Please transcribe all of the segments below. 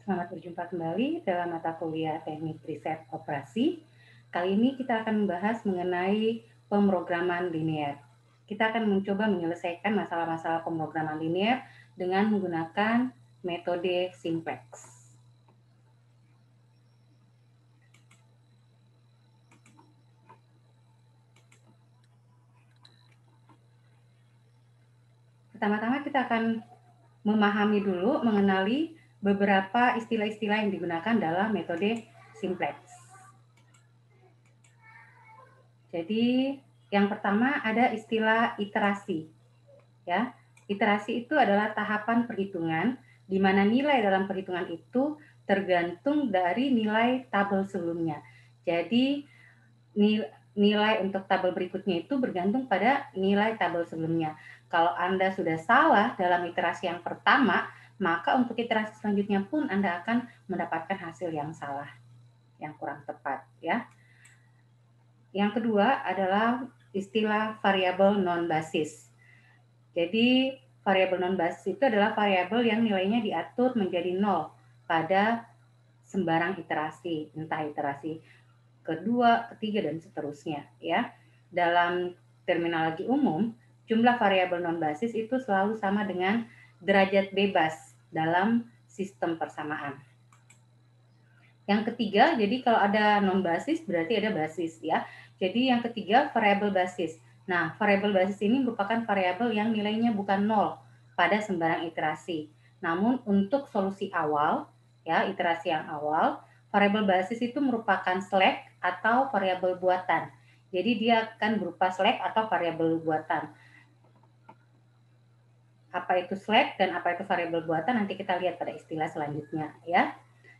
Selamat berjumpa kembali dalam mata kuliah Teknik Riset Operasi. Kali ini kita akan membahas mengenai pemrograman linear. Kita akan mencoba menyelesaikan masalah-masalah pemrograman linear dengan menggunakan metode simplex. Pertama-tama kita akan memahami dulu, mengenali beberapa istilah-istilah yang digunakan dalam metode simplex. Jadi, yang pertama ada istilah iterasi. Ya, iterasi itu adalah tahapan perhitungan di mana nilai dalam perhitungan itu tergantung dari nilai tabel sebelumnya. Jadi, nilai untuk tabel berikutnya itu bergantung pada nilai tabel sebelumnya. Kalau Anda sudah salah dalam iterasi yang pertama, maka untuk iterasi selanjutnya pun Anda akan mendapatkan hasil yang salah, yang kurang tepat, ya. Yang kedua adalah istilah variabel non-basis. Jadi, variabel non-basis itu adalah variabel yang nilainya diatur menjadi 0 pada sembarang iterasi, entah iterasi kedua, ketiga, dan seterusnya. Ya, dalam terminologi umum, jumlah variabel non-basis itu selalu sama dengan derajat bebas dalam sistem persamaan. Yang ketiga, jadi kalau ada non-basis berarti ada basis, ya. Jadi yang ketiga, variabel basis. Nah, variabel basis ini merupakan variabel yang nilainya bukan 0 pada sembarang iterasi. Namun untuk solusi awal, ya, iterasi yang awal, variabel basis itu merupakan slack atau variabel buatan. Jadi dia akan berupa slack atau variabel buatan. Apa itu slack dan apa itu variabel buatan nanti kita lihat pada istilah selanjutnya, ya.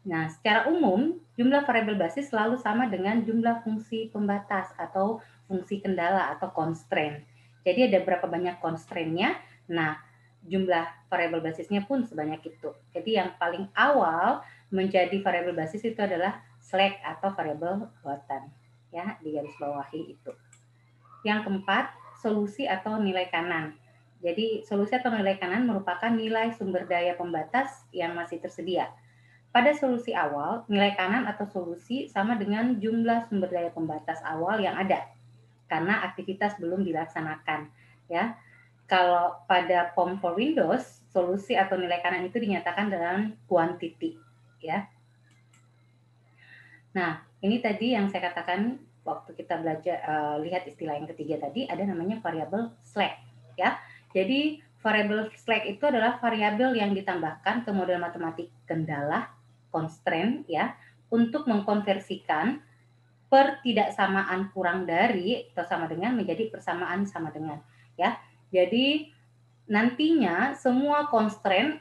Nah, secara umum, jumlah variabel basis selalu sama dengan jumlah fungsi pembatas atau fungsi kendala atau constraint. Jadi ada berapa banyak constraint-nya. Nah, jumlah variabel basisnya pun sebanyak itu. Jadi yang paling awal menjadi variabel basis itu adalah slack atau variabel buatan. Ya, di garis bawahi itu. Yang keempat, solusi atau nilai kanan. Jadi solusi atau nilai kanan merupakan nilai sumber daya pembatas yang masih tersedia. Pada solusi awal, nilai kanan atau solusi sama dengan jumlah sumber daya pembatas awal yang ada karena aktivitas belum dilaksanakan, ya. Kalau pada POM for Windows, solusi atau nilai kanan itu dinyatakan dalam quantity, ya. Nah, ini tadi yang saya katakan waktu kita belajar lihat istilah yang ketiga tadi, ada namanya variabel slack, ya. Jadi variabel slack itu adalah variabel yang ditambahkan ke model matematik kendala constraint, ya, untuk mengkonversikan pertidaksamaan kurang dari atau sama dengan menjadi persamaan sama dengan, ya. Jadi nantinya semua constraint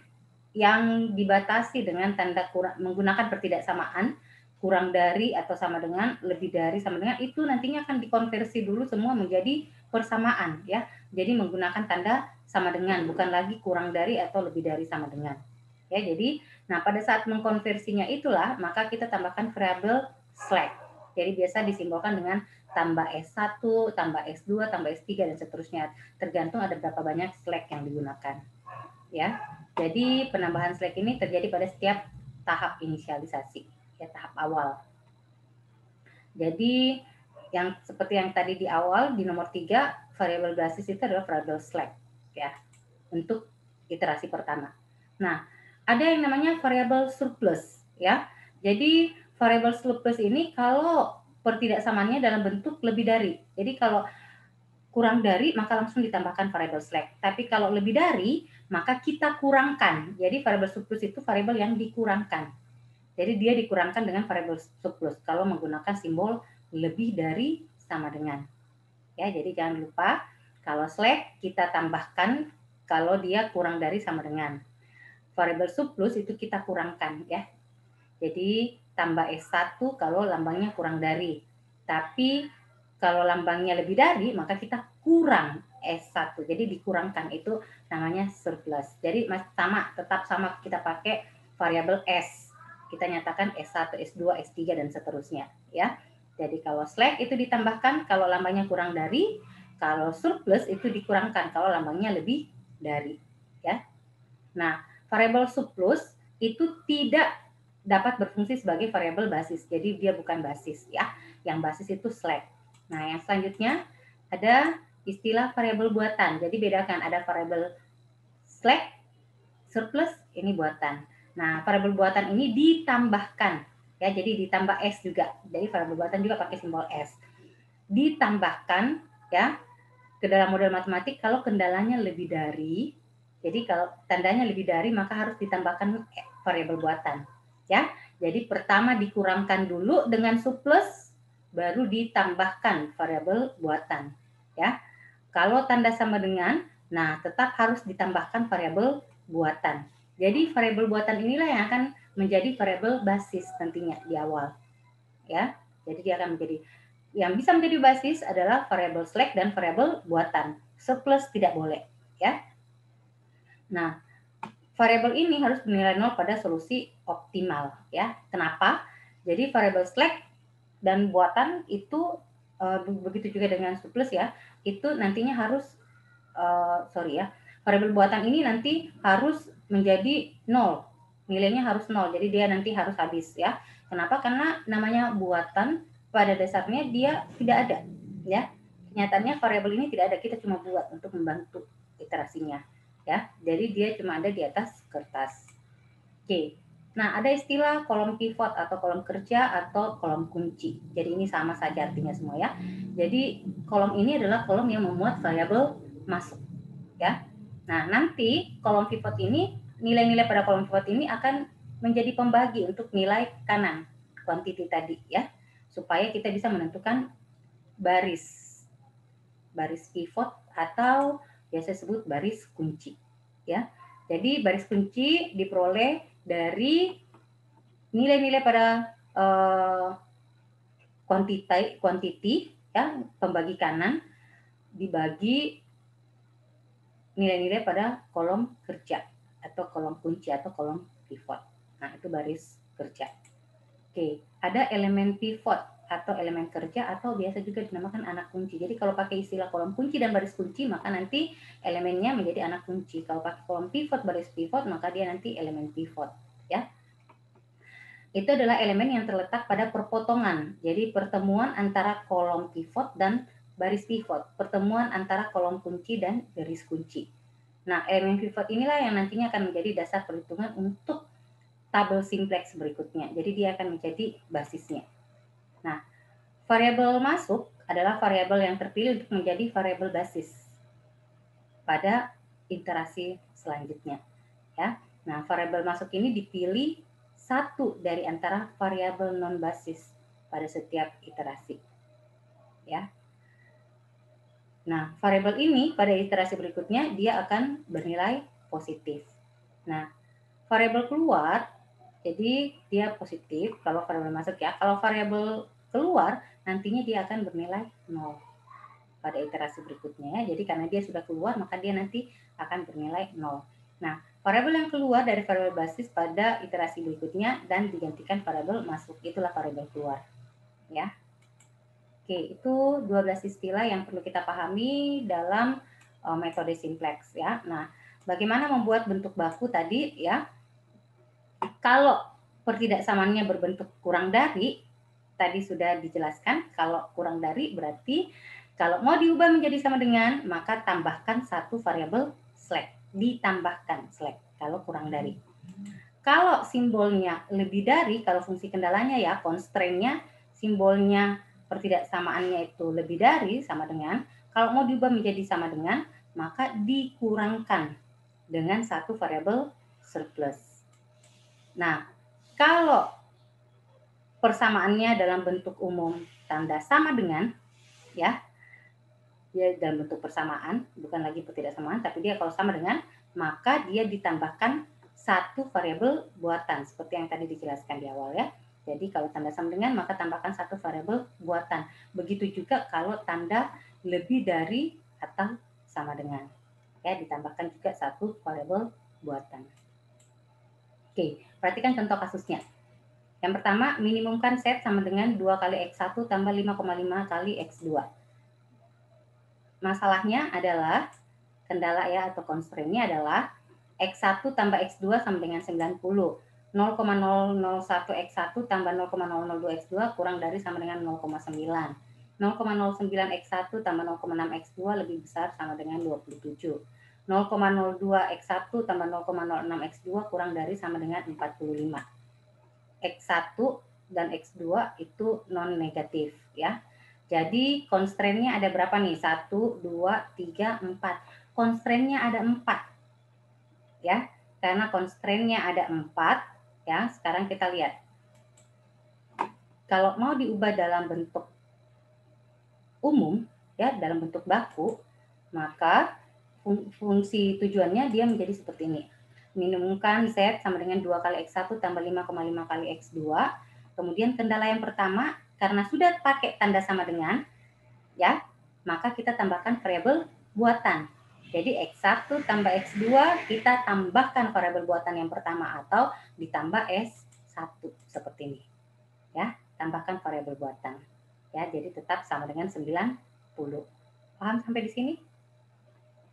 yang dibatasi dengan tanda kurang menggunakan pertidaksamaan kurang dari atau sama dengan, lebih dari, sama dengan, itu nantinya akan dikonversi dulu semua menjadi persamaan, ya. Jadi menggunakan tanda sama dengan, bukan lagi kurang dari atau lebih dari sama dengan. Ya, jadi nah pada saat mengkonversinya itulah maka kita tambahkan variabel slack. Jadi biasa disimbolkan dengan tambah S1, tambah S2, tambah S3 dan seterusnya. Tergantung ada berapa banyak slack yang digunakan. Ya. Jadi penambahan slack ini terjadi pada setiap tahap inisialisasi, ya, tahap awal. Jadi yang seperti yang tadi di awal di nomor 3, variabel basis itu adalah variabel slack, ya, untuk iterasi pertama. Nah, ada yang namanya variabel surplus, ya. Jadi variabel surplus ini kalau pertidaksamaannya dalam bentuk lebih dari. Jadi kalau kurang dari maka langsung ditambahkan variabel slack. Tapi kalau lebih dari maka kita kurangkan. Jadi variabel surplus itu variabel yang dikurangkan. Jadi dia dikurangkan dengan variabel surplus kalau menggunakan simbol lebih dari sama dengan. Ya, jadi jangan lupa kalau slack kita tambahkan kalau dia kurang dari sama dengan. Variabel surplus itu kita kurangkan, ya. Jadi tambah S1 kalau lambangnya kurang dari. Tapi kalau lambangnya lebih dari maka kita kurang S1. Jadi dikurangkan, itu namanya surplus. Jadi sama, tetap sama kita pakai variabel S. Kita nyatakan S1, S2, S3 dan seterusnya, ya. Jadi kalau slack itu ditambahkan kalau lambangnya kurang dari, kalau surplus itu dikurangkan kalau lambangnya lebih dari, ya. Nah, variabel surplus itu tidak dapat berfungsi sebagai variabel basis. Jadi dia bukan basis ya. Yang basis itu slack. Nah, yang selanjutnya ada istilah variabel buatan. Jadi bedakan, ada variabel slack, surplus, ini buatan. Nah, variabel buatan ini ditambahkan ya. Jadi ditambah S juga. Jadi variabel buatan juga pakai simbol S. Ditambahkan ya ke dalam model matematik kalau kendalanya lebih dari. Jadi kalau tandanya lebih dari maka harus ditambahkan variabel buatan. Ya. Jadi pertama dikurangkan dulu dengan surplus, baru ditambahkan variabel buatan. Ya. Kalau tanda sama dengan, nah tetap harus ditambahkan variabel buatan. Jadi variabel buatan inilah yang akan menjadi variabel basis nantinya di awal. Ya. Jadi dia akan menjadi, yang bisa menjadi basis adalah variabel slack dan variabel buatan. Surplus tidak boleh, ya. Nah, variabel ini harus bernilai 0 pada solusi optimal, ya. Kenapa? Jadi variabel slack dan buatan itu begitu juga dengan surplus ya, itu nantinya harus variabel buatan ini nanti harus menjadi 0. Nilainya harus 0. Jadi dia nanti harus habis ya. Kenapa? Karena namanya buatan pada dasarnya dia tidak ada ya. Kenyataannya variabel ini tidak ada, kita cuma buat untuk membantu iterasinya ya. Jadi dia cuma ada di atas kertas. Oke. Nah, ada istilah kolom pivot atau kolom kerja atau kolom kunci. Jadi ini sama saja artinya semua ya. Jadi kolom ini adalah kolom yang memuat variabel masuk ya. Nah, nanti kolom pivot ini, nilai-nilai pada kolom pivot ini akan menjadi pembagi untuk nilai kanan quantity tadi ya, supaya kita bisa menentukan baris pivot atau biasa sebut baris kunci ya. Jadi baris kunci diperoleh dari nilai-nilai pada quantity ya, pembagi kanan dibagi nilai-nilai pada kolom kerja atau kolom kunci atau kolom pivot. Nah, itu baris kerja. Oke, ada elemen pivot atau elemen kerja atau biasa juga dinamakan anak kunci. Jadi kalau pakai istilah kolom kunci dan baris kunci, maka nanti elemennya menjadi anak kunci. Kalau pakai kolom pivot, baris pivot, maka dia nanti elemen pivot, ya. Itu adalah elemen yang terletak pada perpotongan. Jadi pertemuan antara kolom pivot dan baris pivot, pertemuan antara kolom kunci dan baris kunci. Nah, elemen pivot inilah yang nantinya akan menjadi dasar perhitungan untuk tabel simplex berikutnya. Jadi dia akan menjadi basisnya. Nah, variabel masuk adalah variabel yang terpilih untuk menjadi variabel basis pada iterasi selanjutnya. Ya. Nah, variabel masuk ini dipilih satu dari antara variabel non basis pada setiap iterasi. Ya. Nah, variabel ini pada iterasi berikutnya dia akan bernilai positif. Nah, variabel keluar, jadi dia positif kalau variabel masuk ya. Kalau variabel keluar, nantinya dia akan bernilai 0 pada iterasi berikutnya ya. Jadi karena dia sudah keluar, maka dia nanti akan bernilai 0. Nah, variabel yang keluar dari variabel basis pada iterasi berikutnya dan digantikan variabel masuk, itulah variabel keluar. Ya. Oke, itu 12 istilah yang perlu kita pahami dalam metode simplex ya. Nah, bagaimana membuat bentuk baku tadi ya? Kalau pertidaksamaannya berbentuk kurang dari, tadi sudah dijelaskan, kalau kurang dari berarti kalau mau diubah menjadi sama dengan, maka tambahkan satu variabel slack, ditambahkan slack kalau kurang dari. Kalau simbolnya lebih dari, kalau fungsi kendalanya ya, constraint-nya, simbolnya pertidaksamaannya itu lebih dari, sama dengan, kalau mau diubah menjadi sama dengan, maka dikurangkan dengan satu variabel surplus. Nah, kalau persamaannya dalam bentuk umum tanda sama dengan, ya, dia dalam bentuk persamaan, bukan lagi pertidaksamaan, tapi dia kalau sama dengan, maka dia ditambahkan satu variabel buatan, seperti yang tadi dijelaskan di awal ya. Jadi kalau tanda sama dengan, maka tambahkan satu variabel buatan. Begitu juga kalau tanda lebih dari atau sama dengan. Ya, ditambahkan juga satu variabel buatan. Oke, perhatikan contoh kasusnya. Yang pertama, minimumkan set sama dengan 2 kali X1 tambah 5,5 kali X2. Masalahnya adalah, kendala ya atau constraint-nya adalah X1 tambah X2 sama dengan 90. 0,001 X1 tambah 0,002 X2 kurang dari sama dengan 0,9. 0,09 X1 tambah 0,6 X2 lebih besar sama dengan 27. 0,02 X1 tambah 0,06 X2 kurang dari sama dengan 45. X1 dan X2 itu non negatif ya. Jadi constraint-nya ada berapa nih? 1, 2, 3, 4. Constraint-nya ada 4 ya. Karena constraint-nya ada 4 ya. Sekarang kita lihat. Kalau mau diubah dalam bentuk umum ya, dalam bentuk baku, maka fungsi tujuannya dia menjadi seperti ini. Minimumkan Z sama dengan 2 kali X1 tambah 5,5 kali X2. Kemudian kendala yang pertama, karena sudah pakai tanda sama dengan, ya, maka kita tambahkan variabel buatan. Jadi X1 tambah X2 kita tambahkan variabel buatan yang pertama atau ditambah S1 seperti ini. Ya, tambahkan variabel buatan. Ya, jadi tetap sama dengan 90. Paham sampai di sini?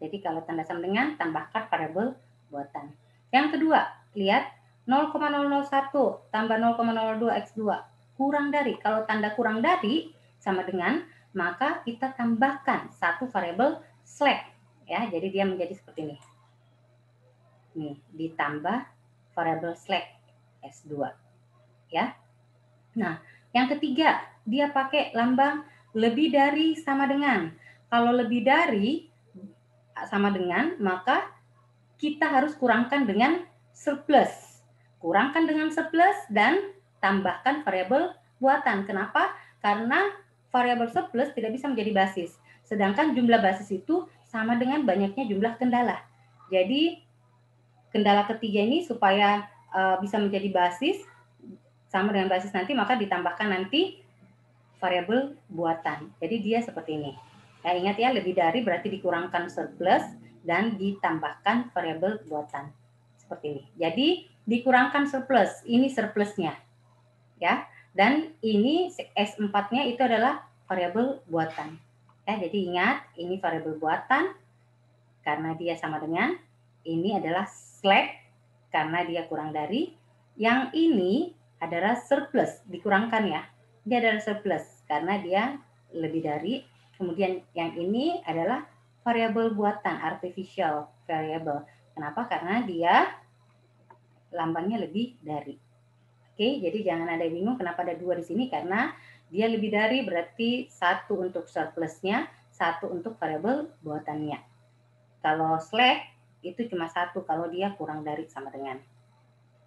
Jadi kalau tanda sama dengan, tambahkan variabel buatan. Yang kedua, lihat 0,001 tambah 0,02 X2 kurang dari. Kalau tanda kurang dari sama dengan, maka kita tambahkan satu variabel slack. Ya, jadi dia menjadi seperti ini. Nih, ditambah variabel slack S2. Ya. Nah, yang ketiga, dia pakai lambang lebih dari sama dengan. Kalau lebih dari sama dengan, maka kita harus kurangkan dengan surplus. Kurangkan dengan surplus dan tambahkan variabel buatan. Kenapa? Karena variabel surplus tidak bisa menjadi basis. Sedangkan jumlah basis itu sama dengan banyaknya jumlah kendala. Jadi kendala ketiga ini supaya bisa menjadi basis, sama dengan basis nanti, maka ditambahkan nanti variabel buatan. Jadi dia seperti ini. Ya, ingat ya, lebih dari berarti dikurangkan surplus dan ditambahkan variabel buatan. Seperti ini. Jadi dikurangkan surplus, ini surplusnya. Ya, dan ini S4-nya itu adalah variabel buatan. Ya, jadi ingat, ini variabel buatan karena dia sama dengan, ini adalah slack karena dia kurang dari, yang ini adalah surplus, dikurangkan ya. Dia adalah surplus karena dia lebih dari. Kemudian yang ini adalah variabel buatan, artificial variable. Kenapa? Karena dia lambangnya lebih dari. Oke, jadi jangan ada yang bingung kenapa ada 2 di sini, karena dia lebih dari berarti 1 untuk surplusnya, 1 untuk variabel buatannya. Kalau slack itu cuma 1 kalau dia kurang dari sama dengan.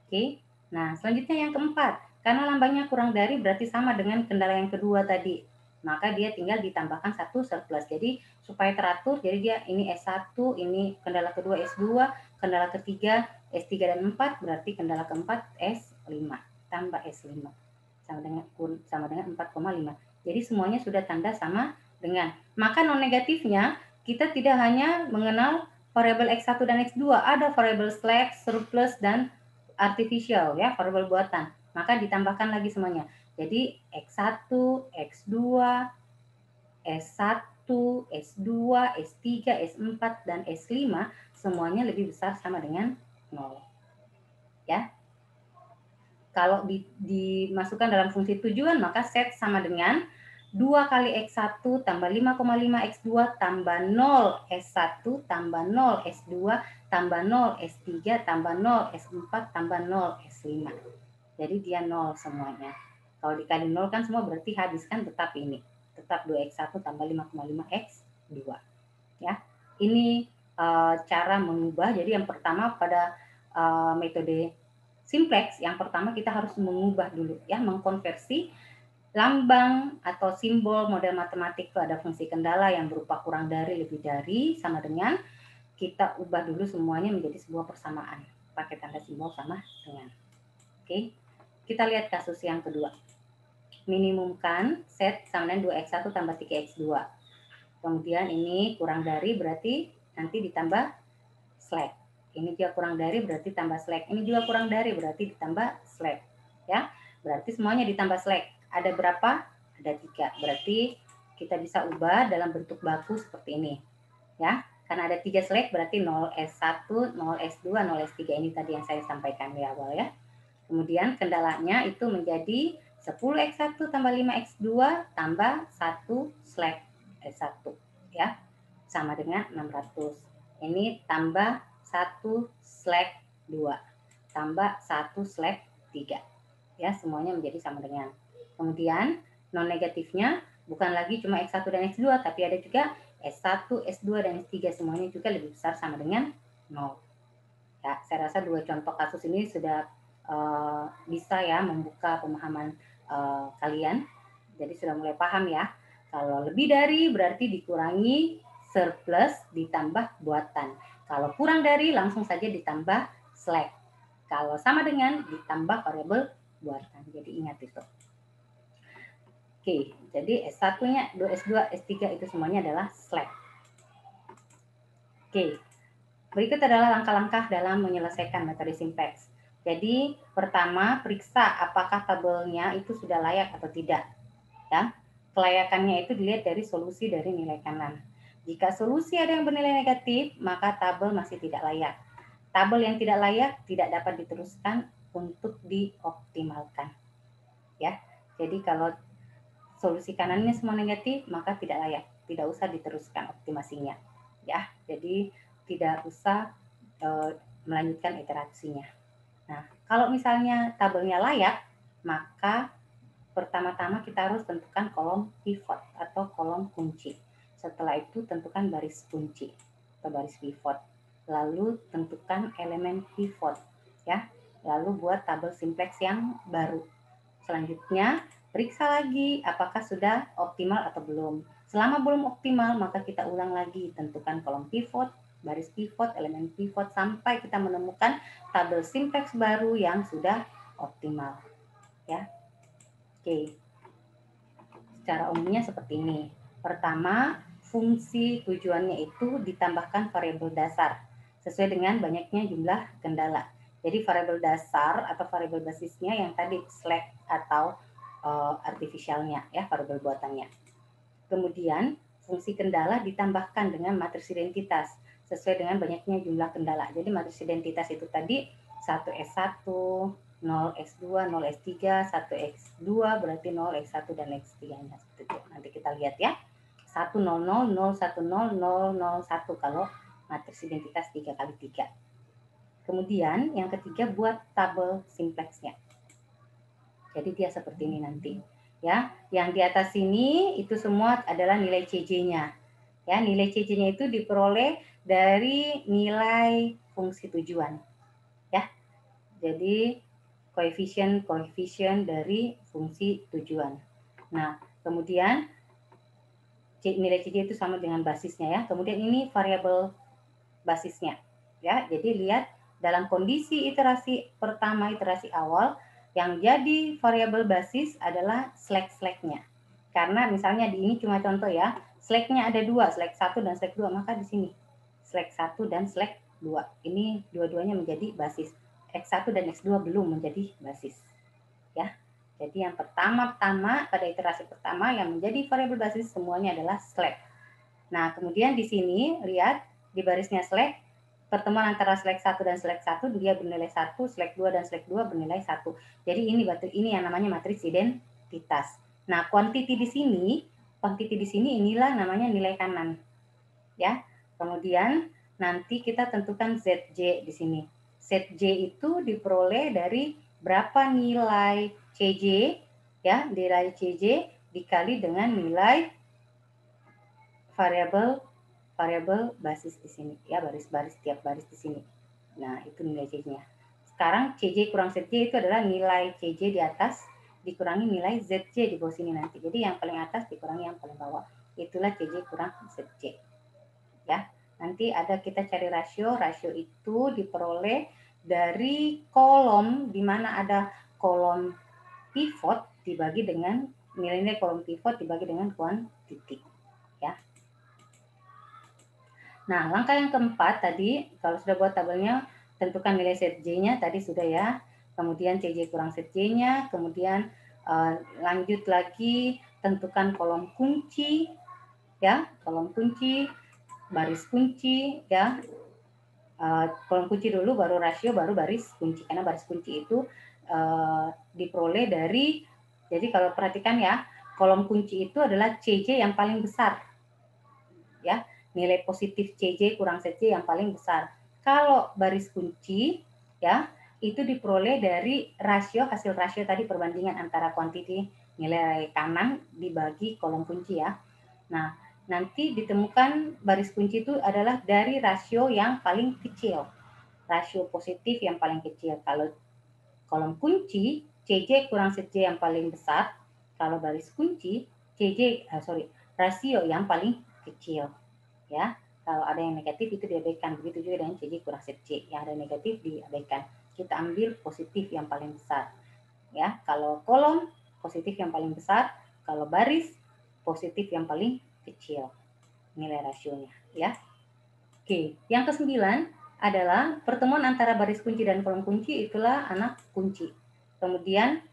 Oke. Nah, selanjutnya yang keempat, karena lambangnya kurang dari berarti sama dengan kendala yang kedua tadi. Maka dia tinggal ditambahkan 1 surplus. Jadi supaya teratur, jadi dia ini S1, ini kendala kedua S2, kendala ketiga S3 dan 4, berarti kendala keempat S5 tambah S5 sama dengan 4,5. Jadi semuanya sudah tanda sama dengan. Maka non negatifnya kita tidak hanya mengenal variabel X1 dan X2, ada variabel slack, surplus, dan artificial ya, variabel buatan. Maka ditambahkan lagi semuanya. Jadi X1, X2, S1, S2, S3, S4, dan S5 semuanya lebih besar sama dengan 0. Ya. Kalau dimasukkan dalam fungsi tujuan, maka set sama dengan 2 kali X1 tambah 5,5 X2 tambah 0 S1 tambah 0 S2 tambah 0 S3 tambah 0 S4 tambah 0 S5. Jadi dia 0 semuanya. Kalau dikali 0 kan semua berarti habis kan, tetap ini. Tetap 2X1 tambah 5,5 X2. Ya. Ini cara mengubah. Jadi yang pertama pada metode simplex, yang pertama kita harus mengubah dulu ya, mengkonversi lambang atau simbol model matematik itu ada fungsi kendala yang berupa kurang dari, lebih dari, sama dengan, kita ubah dulu semuanya menjadi sebuah persamaan pakai tanda simbol sama dengan. Oke, kita lihat kasus yang kedua. Minimumkan set sama dengan 2X1 tambah 3X2. Kemudian ini kurang dari berarti nanti ditambah slack. Ini juga kurang dari berarti tambah slack. Ini juga kurang dari berarti ditambah slack. Ya, berarti semuanya ditambah slack. Ada berapa? Ada 3. Berarti kita bisa ubah dalam bentuk baku seperti ini. Ya, karena ada 3 slack berarti 0S1, 0S2, 0S3. Ini tadi yang saya sampaikan di awal ya. Kemudian kendalanya itu menjadi 10x1 tambah 5x2 tambah 1 slash S1 ya, sama dengan 600. Ini tambah 1 slash 2 tambah 1 slash 3 ya, semuanya menjadi sama dengan. Kemudian non negatifnya bukan lagi cuma x1 dan x2, tapi ada juga S1, S2 dan S3, semuanya juga lebih besar sama dengan 0. Ya, saya rasa dua contoh kasus ini sudah bisa ya membuka pemahaman kalian. Jadi sudah mulai paham ya. Kalau lebih dari berarti dikurangi surplus ditambah buatan. Kalau kurang dari langsung saja ditambah slack. Kalau sama dengan ditambah variabel buatan. Jadi ingat itu. Oke, jadi S1-nya, S2, S3 itu semuanya adalah slack. Oke, berikut adalah langkah-langkah dalam menyelesaikan materi simplex. Jadi, pertama, periksa apakah tabelnya itu sudah layak atau tidak. Ya, kelayakannya itu dilihat dari solusi dari nilai kanan. Jika solusi ada yang bernilai negatif, maka tabel masih tidak layak. Tabel yang tidak layak tidak dapat diteruskan untuk dioptimalkan. Ya, jadi kalau solusi kanannya semua negatif, maka tidak layak, tidak usah diteruskan optimasinya. Ya, jadi tidak usah melanjutkan iterasinya. Nah, kalau misalnya tabelnya layak, maka pertama-tama kita harus tentukan kolom pivot atau kolom kunci. Setelah itu tentukan baris kunci atau baris pivot. Lalu tentukan elemen pivot ya. Lalu buat tabel simplex yang baru. Selanjutnya periksa lagi apakah sudah optimal atau belum. Selama belum optimal, maka kita ulang lagi, tentukan kolom pivot, baris pivot, elemen pivot, sampai kita menemukan tabel simplex baru yang sudah optimal. Ya, oke. Secara umumnya seperti ini. Pertama, fungsi tujuannya itu ditambahkan variabel dasar sesuai dengan banyaknya jumlah kendala. Jadi variabel dasar atau variabel basisnya yang tadi slack atau artificialnya ya, variabel buatannya. Kemudian fungsi kendala ditambahkan dengan matriks identitas sesuai dengan banyaknya jumlah kendala. Jadi matriks identitas itu tadi 1S1, 0x2, 0x3, 1x2 berarti 0x1 dan x3-nya seperti itu. Nanti kita lihat ya. 100, 010, 001 kalau matriks identitas 3 kali 3. Kemudian yang ketiga buat tabel simplexnya. Jadi dia seperti ini nanti. Ya, yang di atas sini itu semua adalah nilai CJ-nya. Ya, nilai CJ-nya itu diperoleh dari nilai fungsi tujuan. Ya. Jadi koefisien dari fungsi tujuan. Nah, kemudian nilai CJ itu sama dengan basisnya ya. Kemudian ini variabel basisnya. Ya, jadi lihat dalam kondisi iterasi pertama, iterasi awal, yang jadi variabel basis adalah slack-slacknya. Karena misalnya di ini cuma contoh ya, slacknya ada dua, slack 1 dan slack 2, maka di sini slack 1 dan slack 2. Ini dua-duanya menjadi basis. X1 dan X2 belum menjadi basis. Ya. Jadi yang pertama-tama pada iterasi pertama yang menjadi variabel basis semuanya adalah slack. Nah, kemudian di sini lihat di barisnya slack, pertemuan antara slack 1 dan slack 1 dia bernilai 1, slack 2 dan slack 2 bernilai 1. Jadi ini yang namanya matriks identitas. Nah, quantity di sini inilah namanya nilai kanan. Ya. Kemudian nanti kita tentukan ZJ di sini. ZJ itu diperoleh dari berapa nilai CJ ya, nilai CJ dikali dengan nilai variabel basis di sini ya, baris-baris tiap baris di sini. Nah, itu nilai CJ-nya. Sekarang CJ kurang ZJ itu adalah nilai CJ di atas dikurangi nilai ZJ di bawah sini nanti. Jadi yang paling atas dikurangi yang paling bawah. Itulah CJ kurang ZJ. Ya. Nanti ada kita cari rasio. Rasio itu diperoleh dari kolom di mana ada kolom pivot dibagi dengan nilai-nilai kolom pivot dibagi dengan kuantiti. Ya. Nah, langkah yang keempat tadi, kalau sudah buat tabelnya, tentukan nilai ZJ-nya tadi sudah ya. Kemudian CJ kurang ZJ-nya, kemudian lanjut lagi tentukan kolom kunci, ya, kolom kunci, baris kunci, ya. Kolom kunci dulu, baru rasio, baru baris kunci. Karena baris kunci itu diperoleh dari, jadi kalau perhatikan ya, kolom kunci itu adalah CJ yang paling besar. Ya, nilai positif CJ kurang CJ yang paling besar. Kalau baris kunci ya, itu diperoleh dari rasio, hasil rasio tadi perbandingan antara kuantiti nilai kanan dibagi kolom kunci ya. Nah, nanti ditemukan baris kunci itu adalah dari rasio yang paling kecil. Rasio positif yang paling kecil. Kalau kolom kunci CJ kurang CJ yang paling besar, kalau baris kunci rasio yang paling kecil ya. Kalau ada yang negatif itu diabaikan, begitu juga dengan CJ kurang CJ, yang ada negatif diabaikan. Kita ambil positif yang paling besar ya. Kalau kolom positif yang paling besar, kalau baris positif yang paling kecil nilai rasionya ya. Oke, yang kesembilan adalah pertemuan antara baris kunci dan kolom kunci, itulah anak kunci. Kemudian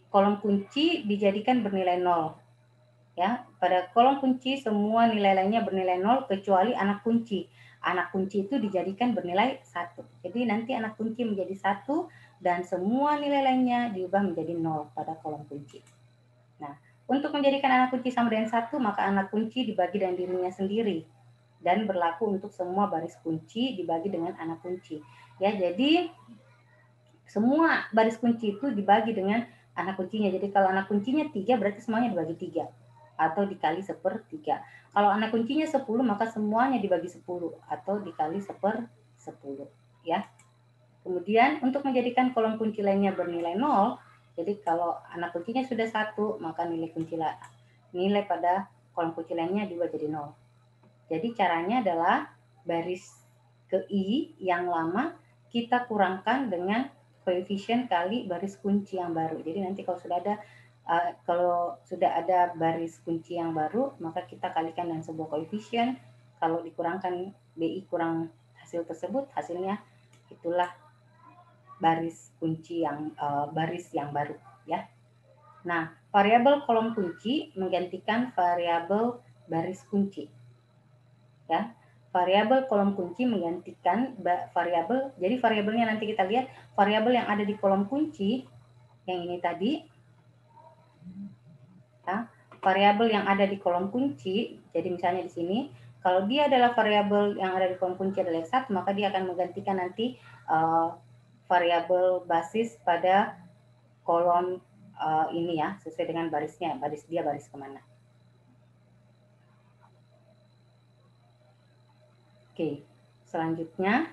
kolom kunci dijadikan bernilai 0. Ya, pada kolom kunci semua nilai lainnya bernilai 0 kecuali anak kunci. Anak kunci itu dijadikan bernilai 1. Jadi nanti anak kunci menjadi 1 dan semua nilai lainnya diubah menjadi 0 pada kolom kunci. Nah, untuk menjadikan anak kunci sama dengan 1, maka anak kunci dibagi dengan dirinya sendiri dan berlaku untuk semua baris kunci dibagi dengan anak kunci. Ya, jadi semua baris kunci itu dibagi dengan anak kuncinya. Jadi kalau anak kuncinya 3 berarti semuanya dibagi 3 atau dikali 1/3. Kalau anak kuncinya 10 maka semuanya dibagi 10 atau dikali 1/10 ya. Kemudian untuk menjadikan kolom kunci lainnya bernilai 0, jadi kalau anak kuncinya sudah 1 maka nilai pada kolom kunci lainnya diubah jadi 0. Jadi caranya adalah baris ke I yang lama kita kurangkan dengan koefisien kali baris kunci yang baru. Jadi nanti kalau sudah ada baris kunci yang baru, maka kita kalikan dengan sebuah koefisien. Kalau dikurangkan BI kurang hasil tersebut, hasilnya itulah baris kunci baris yang baru ya. Nah, variabel kolom kunci menggantikan variabel baris kunci. Ya. Variabel kolom kunci menggantikan variabel. Jadi variabelnya nanti kita lihat variabel yang ada di kolom kunci yang ini tadi. Ya, variabel yang ada di kolom kunci. Jadi misalnya di sini kalau dia adalah variabel yang ada di kolom kunci adalah X1, maka dia akan menggantikan nanti variabel basis pada kolom ini ya, sesuai dengan barisnya, baris kemana. Oke, selanjutnya,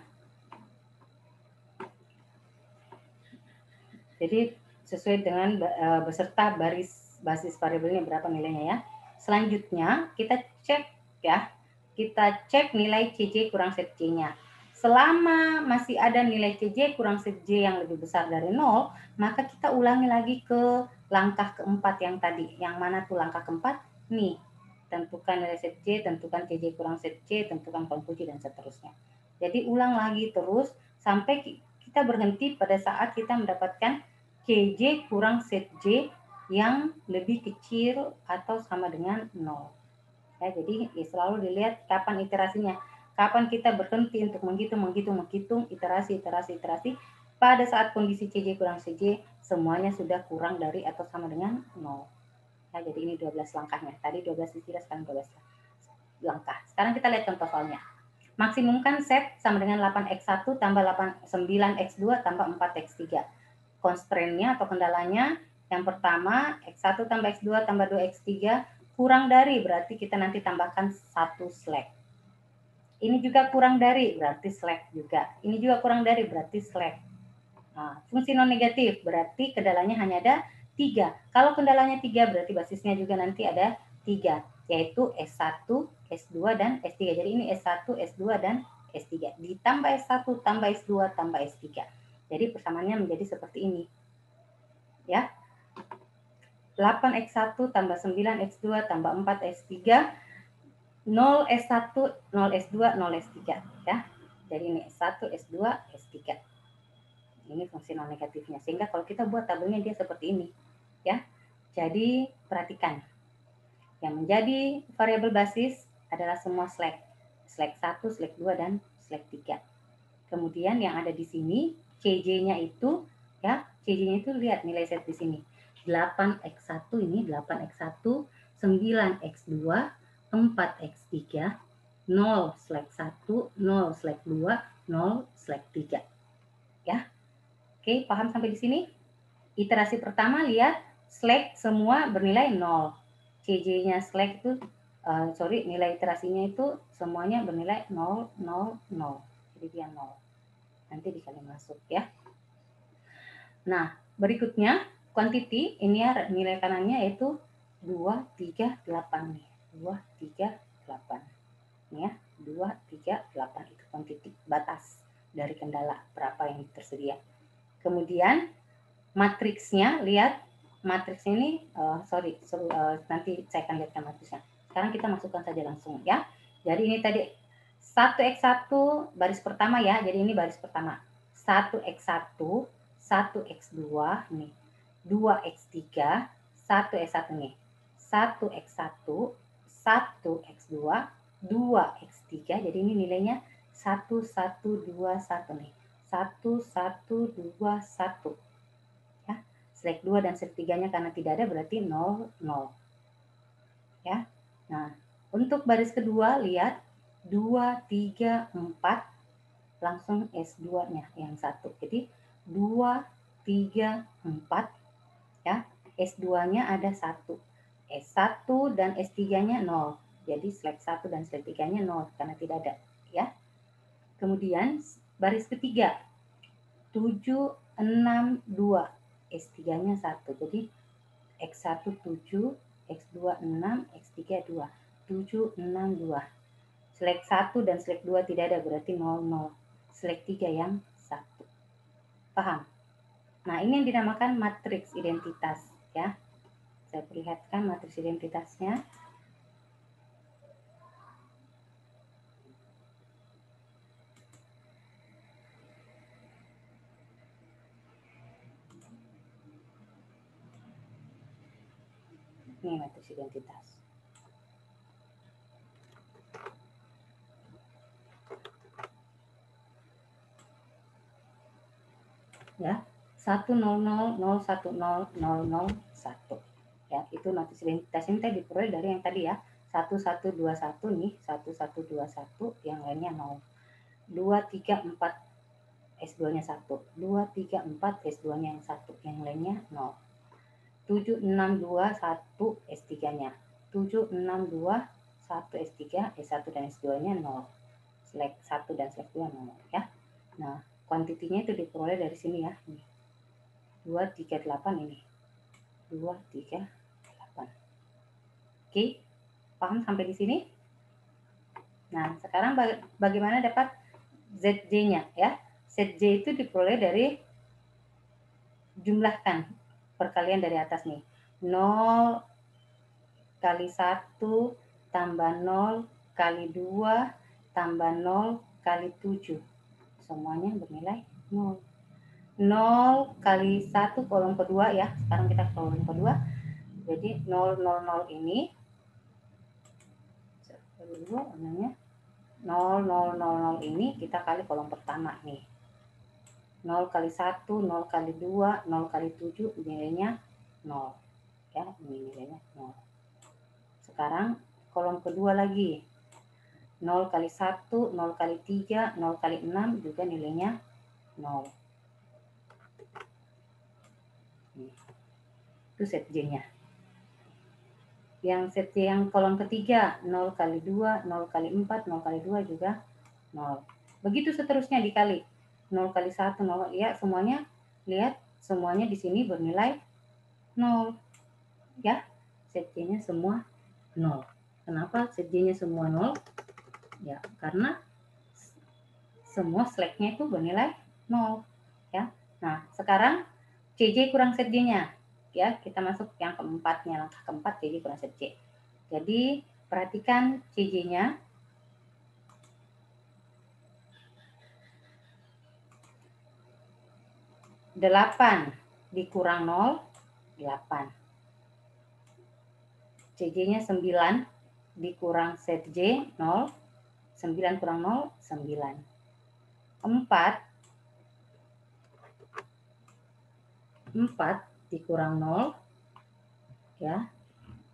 jadi sesuai dengan beserta basis variabelnya berapa nilainya ya. Selanjutnya kita cek ya, kita cek nilai CJ kurang set C-nya. Selama masih ada nilai CJ kurang set J yang lebih besar dari 0, maka kita ulangi lagi ke langkah keempat yang tadi. Yang mana tuh langkah keempat? Nih, tentukan nilai set J, tentukan CJ kurang set C, tentukan kolom kunci, dan seterusnya. Jadi ulang lagi terus sampai kita berhenti pada saat kita mendapatkan CJ kurang set J yang lebih kecil atau sama dengan 0. Ya, jadi selalu dilihat kapan iterasinya. Kapan kita berhenti untuk menghitung iterasi. Pada saat kondisi CJ kurang CJ, semuanya sudah kurang dari atau sama dengan 0. Nah, jadi ini 12 langkahnya. Tadi 12 istilah, sekarang 12 langkah. Sekarang kita lihat contoh soalnya. Maksimumkan set sama dengan 8x1 tambah 9x2 tambah 4x3. Constraint-nya atau kendalanya, yang pertama, x1 tambah x2 tambah 2x3 kurang dari, berarti kita nanti tambahkan 1 slack. Ini juga kurang dari, berarti slack juga. Ini juga kurang dari, berarti slack. Nah, fungsi non negatif, berarti kendalanya hanya ada 3. Kalau kendalanya 3, berarti basisnya juga nanti ada 3, yaitu S1, S2, dan S3. Jadi ini S1, S2, dan S3. Ditambah S1, tambah S2, tambah S3. Jadi persamaannya menjadi seperti ini. Ya. 8x1 tambah 9x2 tambah 4x3, 0s1, 0s2, 0s3 ya. Jadi ini S1, S2, S3. Ini fungsi non negatifnya. Sehingga kalau kita buat tabelnya dia seperti ini ya. Jadi perhatikan. Yang menjadi variabel basis adalah semua slack. Slack 1, slack 2, dan slack 3. Kemudian yang ada di sini CJ-nya itu ya, CJ-nya itu lihat nilai set di sini. 8x1 ini 8x1, 9x2, 4x3, 0/1, 0/2, 0/3. Ya. Oke, paham sampai di sini? Iterasi pertama lihat slack semua bernilai 0. CJ-nya slack itu nilai iterasinya itu semuanya bernilai 0, 0, 0. Jadi dia 0. Nanti dikali masuk ya. Nah, berikutnya quantity ini ya nilai kanannya yaitu 2, 3, 8 nih. 2, 3, 8. Ini ya, 2, 3, 8 itu quantity batas dari kendala berapa yang tersedia. Kemudian matriksnya lihat matriksnya ini nanti saya akan lihatkan matriksnya. Sekarang kita masukkan saja langsung ya. Jadi ini tadi 1x1 baris pertama ya. Jadi ini baris pertama. 1x1, 1x2 nih. 2x3, 1x1 nih. 1x1, 1x2, 2x3. Jadi ini nilainya 1, 1, 2, 1 nih. 1, 1, 2, 1. Ya, selek 2 dan selek 3-nya karena tidak ada berarti 0, 0. Ya. Nah, untuk baris kedua lihat 2, 3, 4 langsung S2-nya yang satu. Jadi 2, 3, 4 ya. S2-nya ada 1. S1 dan S3-nya 0. Jadi selek 1 dan selek 3-nya 0 karena tidak ada ya. Kemudian baris ketiga 7, 6, 2. S3-nya 1. Jadi X1 7, X2 6, X3 2. 7, 6, 2. Selek 1 dan selek 2 tidak ada berarti 0, 0. Selek 3 yang 1. Paham? Nah, ini yang dinamakan matriks identitas ya. Saya perlihatkan matriks identitasnya. Ini matriks identitas. Ya, 1 0 0 0 1 0 0 0 1. Ya, itu matriks identitas ini tadi diperoleh dari yang tadi ya. 1 1 2 1 nih, 1 1 2 1, yang lainnya 0. 2 3 4 S2-nya 1. 2 3 4 S2-nya yang 1, yang lainnya 0. 7 6 2 1 S3-nya. 7 6 2 1 S3, S1 dan S2-nya 0. Selek 1 dan selek 2 0 ya. Nah, kuantitinya itu diperoleh dari sini ya. 2 3 8 ini. 2 3 8. Oke, paham sampai di sini? Nah, sekarang bagaimana dapat ZJ-nya ya? ZJ itu diperoleh dari jumlahkan perkalian dari atas nih. 0 kali 1 tambah 0 kali 2 tambah 0 kali 7. Semuanya bernilai 0. 0 kali 1 kolom kedua ya. Sekarang kita kolom kedua. Jadi 0 0 0 ini 0 0 0 0 ini kita kali kolom pertama nih. 0 kali 1, 0 kali 2, 0 kali 7 nilainya 0. Ya, ini nilainya 0. Sekarang kolom kedua lagi. 0 kali 1, 0 kali 3, 0 kali 6 juga nilainya 0. Itu set J-nya. Yang set J yang kolom ketiga 0 kali 2, 0 kali 4, 0 kali 2 juga 0. Begitu seterusnya dikali. 0 kali 1, 0 ya, semuanya lihat semuanya di sini bernilai 0. Ya, set J-nya semua 0. Kenapa set J-nya semua 0? Ya, karena semua slack-nya itu bernilai 0. Ya. Nah, sekarang CJ kurang set J-nya. Ya, kita masuk yang keempatnya, langkah keempat CJ kurang set J. Jadi, perhatikan CJ-nya. Delapan dikurang 0, 8. CJ-nya 9 dikurang set J 0, 9 kurang 0, 9. 4 4 dikurang 0, ya,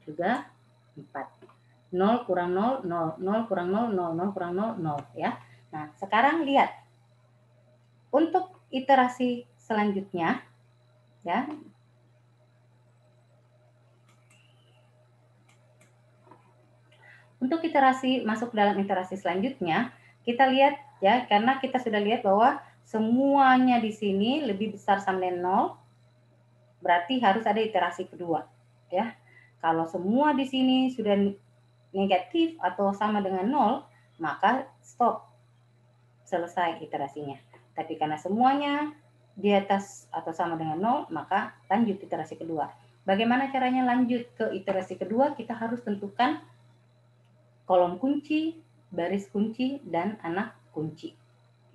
juga 4. 0 kurang 0, 0. 0 kurang 0, 0. 0 kurang 0, 0, ya. Nah, sekarang lihat. Untuk iterasi selanjutnya, ya. Untuk iterasi, masuk dalam iterasi selanjutnya, kita lihat ya, karena kita sudah lihat bahwa semuanya di sini lebih besar sama dengan 0, berarti harus ada iterasi kedua, ya. Kalau semua di sini sudah negatif atau sama dengan 0, maka stop, selesai iterasinya. Tapi karena semuanya di atas atau sama dengan 0, maka lanjut iterasi kedua. Bagaimana caranya lanjut ke iterasi kedua? Kita harus tentukan kolom kunci, baris kunci, dan anak kunci.